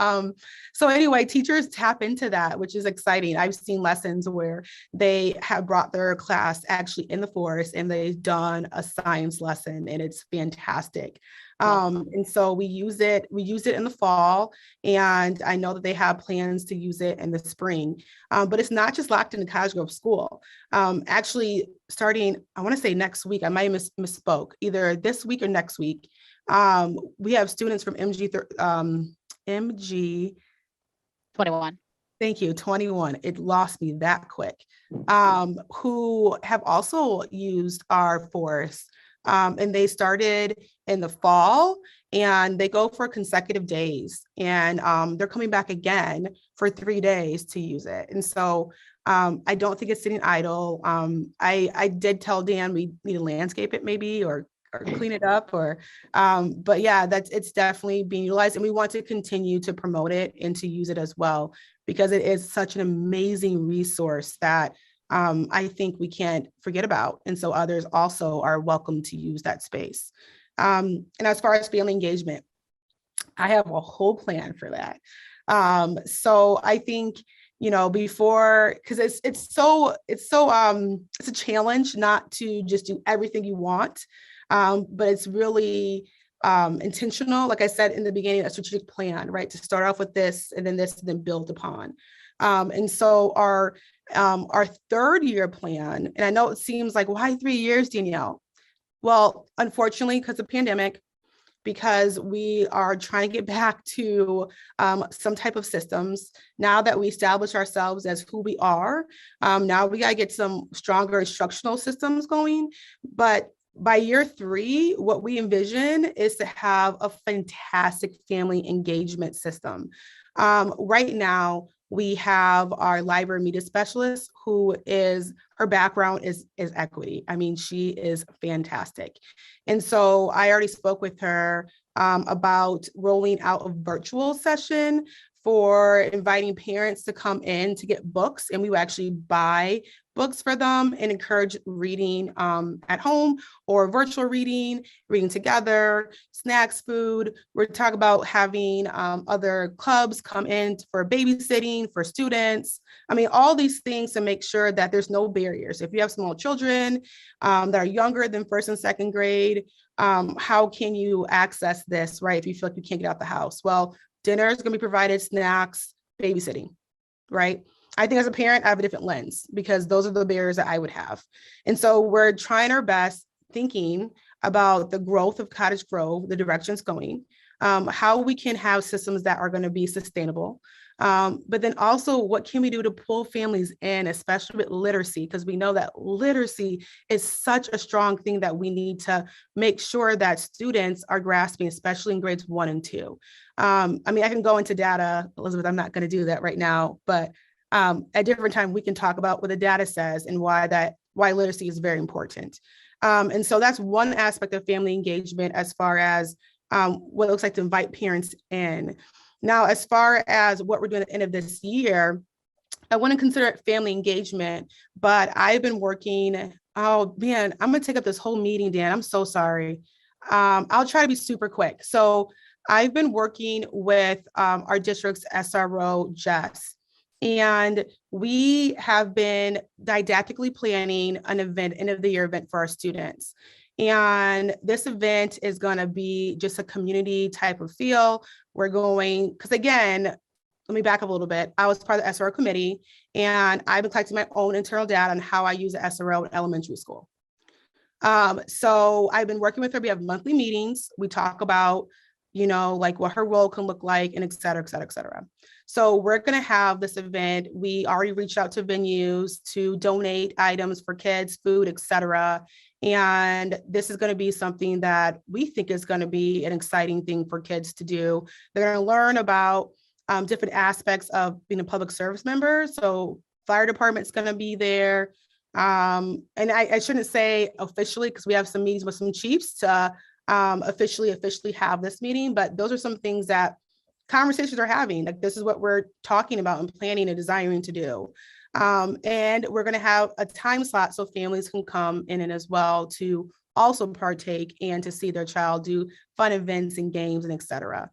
So anyway, teachers tap into that, which is exciting. I've seen lessons where they have brought their class actually in the forest and they've done a science lesson and it's fantastic. And so we use it in the fall, and I know that they have plans to use it in the spring, but it's not just locked in the Cottage Grove School. Actually starting, I want to say next week, I might have misspoke, either this week or next week. We have students from MG 21. Thank you, 21. It lost me that quick. Who have also used our forest. And they started in the fall and they go for consecutive days, and they're coming back again for 3 days to use it. And so I don't think it's sitting idle. I did tell Dan we need to landscape it maybe or clean it up but yeah, it's definitely being utilized, and we want to continue to promote it and to use it as well, because it is such an amazing resource that I think we can't forget about. And so others also are welcome to use that space. And as far as family engagement, I have a whole plan for that. So I think, before, because it's a challenge not to just do everything you want, but it's really intentional. Like I said in the beginning, a strategic plan, right? To start off with this and then build upon. And so our third year plan, and I know it seems like, why 3 years, Danielle? Well, unfortunately, because of pandemic, because we are trying to get back to some type of systems. Now that we establish ourselves as who we are, now we got to get some stronger instructional systems going. But by year 3, what we envision is to have a fantastic family engagement system. Right now, we have our library media specialist her background is equity. I mean, she is fantastic. And so I already spoke with her about rolling out a virtual session for inviting parents to come in to get books, and we would actually buy books for them and encourage reading at home or virtual reading, reading together, snacks, food. We're talking about having other clubs come in for babysitting for students. I mean, all these things to make sure that there's no barriers. If you have small children that are younger than first and second grade, how can you access this, right? If you feel like you can't get out the house. Well, dinner is going to be provided, snacks, babysitting, right? I think as a parent, I have a different lens because those are the barriers that I would have. And so we're trying our best, thinking about the growth of Cottage Grove, the direction it's going, how we can have systems that are going to be sustainable. But then also, what can we do to pull families in, especially with literacy? Because we know that literacy is such a strong thing that we need to make sure that students are grasping, especially in grades 1 and 2. I mean, I can go into data, Elizabeth, I'm not going to do that right now, but at different time, we can talk about what the data says and why literacy is very important. And so that's one aspect of family engagement as far as what it looks like to invite parents in. Now, as far as what we're doing at the end of this year, I want to consider it family engagement, but I've been working, oh man, I'm going to take up this whole meeting, Dan. I'm so sorry. I'll try to be super quick. So I've been working with our district's SRO, Jess, and we have been didactically planning an event, end of the year event for our students. And this event is going to be just a community type of feel. We're going, because again, let me back up a little bit. I was part of the SRO committee, and I've been collecting my own internal data on how I use the SRO in elementary school. So I've been working with her. We have monthly meetings. We talk about, you know, like what her role can look like, and et cetera, et cetera, et cetera. So we're going to have this event. We already reached out to venues to donate items for kids, food, et cetera. And this is going to be something that we think is going to be an exciting thing for kids to do. They're going to learn about different aspects of being a public service member. So fire department's going to be there. And I shouldn't say officially, because we have some meetings with some chiefs to officially have this meeting, but those are some things that conversations are having. Like, this is what we're talking about and planning and desiring to do. And we're going to have a time slot so families can come in and as well to also partake and to see their child do fun events and games and et cetera.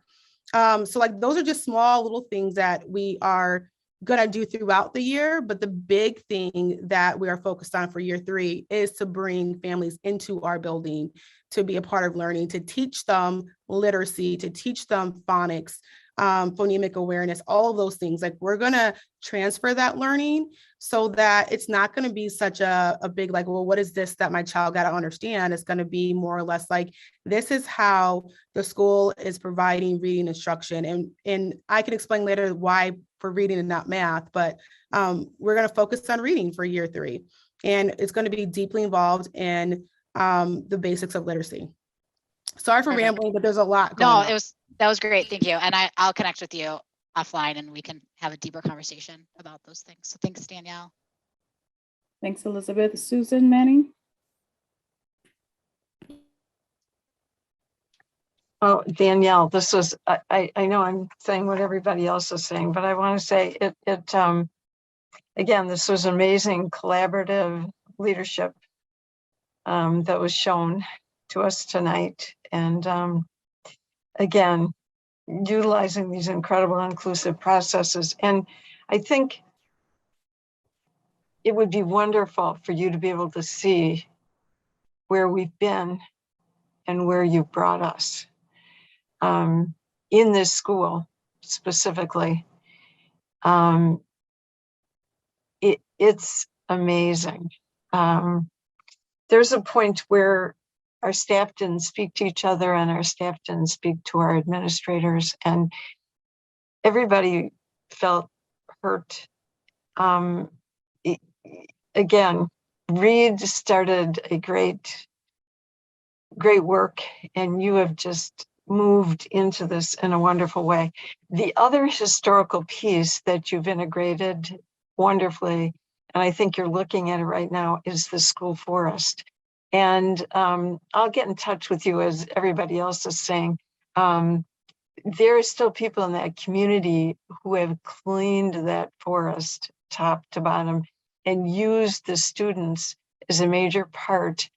So like, those are just small little things that we are going to do throughout the year. But the big thing that we are focused on for year 3 is to bring families into our building to be a part of learning, to teach them literacy, to teach them phonics, phonemic awareness, all of those things. Like, we're going to transfer that learning so that it's not going to be such a big, like, well, what is this that my child got to understand? It's going to be more or less like, this is how the school is providing reading instruction. And I can explain later why for reading and not math, but we're going to focus on reading for year 3. And it's going to be deeply involved in the basics of literacy. Sorry for rambling, but there's a lot going on. That was great. Thank you. And I'll connect with you offline and we can have a deeper conversation about those things. So thanks, Danielle. Thanks, Elizabeth. Susan Manning. Oh, Danielle, this was, I know I'm saying what everybody else is saying, but I want to say again, this was amazing collaborative leadership that was shown to us tonight. And again, utilizing these incredible inclusive processes. And I think it would be wonderful for you to be able to see where we've been and where you brought us in this school specifically. It's amazing. There's a point where our staff didn't speak to each other and our staff didn't speak to our administrators, and everybody felt hurt. Again, Reed started a great work, and you have just moved into this in a wonderful way. The other historical piece that you've integrated wonderfully, and I think you're looking at it right now, is the school forest. And I'll get in touch with you, as everybody else is saying. there are still people in that community who have cleaned that forest top to bottom and used the students as a major part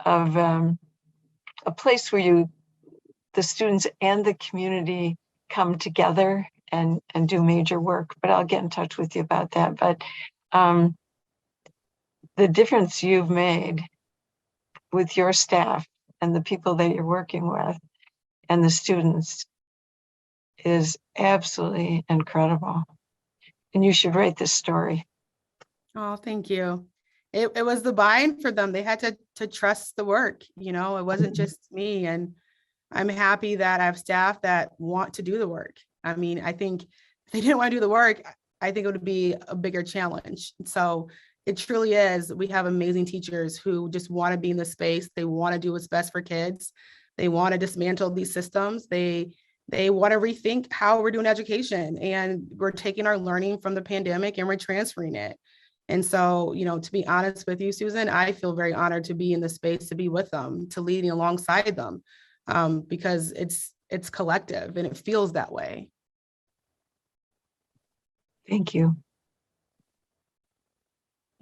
of a place where the students and the community come together and do major work. But I'll get in touch with you about that. But the difference you've made with your staff and the people that you're working with and the students is absolutely incredible. And you should write this story. Oh, thank you. It was the buy-in for them. They had to trust the work, you know, it wasn't just me. And I'm happy that I have staff that want to do the work. I mean, I think if they didn't want to do the work, I think it would be a bigger challenge. So it truly is. We have amazing teachers who just want to be in the space. They want to do what's best for kids. They want to dismantle these systems. They want to rethink how we're doing education, and we're taking our learning from the pandemic and we're transferring it. And so, you know, to be honest with you, Susan, I feel very honored to be in the space, to be with them, to leading alongside them, because it's collective and it feels that way. Thank you.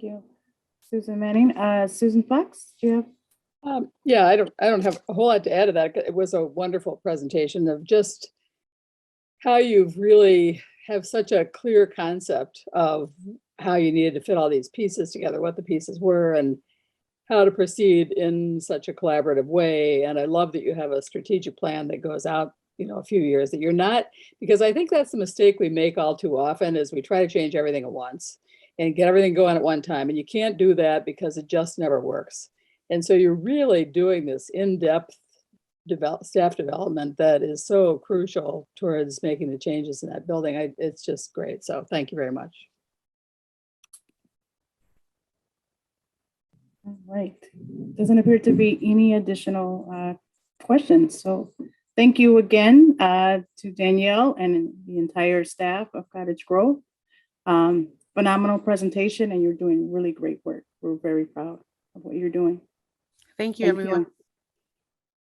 Thank you, Susan Manning. Susan Fox, do you have? Yeah, I don't have a whole lot to add to that. It was a wonderful presentation of just how you've really have such a clear concept of how you needed to fit all these pieces together, what the pieces were, and how to proceed in such a collaborative way. And I love that you have a strategic plan that goes out, you know, a few years, that you're not, because I think that's the mistake we make all too often, is we try to change everything at once and get everything going at one time. And you can't do that because it just never works. And so you're really doing this in-depth staff development that is so crucial towards making the changes in that building. It's just great. So thank you very much. All right. Doesn't appear to be any additional questions. So thank you again to Danielle and the entire staff of Cottage Grove. Phenomenal presentation, and you're doing really great work. We're very proud of what you're doing. Thank you, everyone.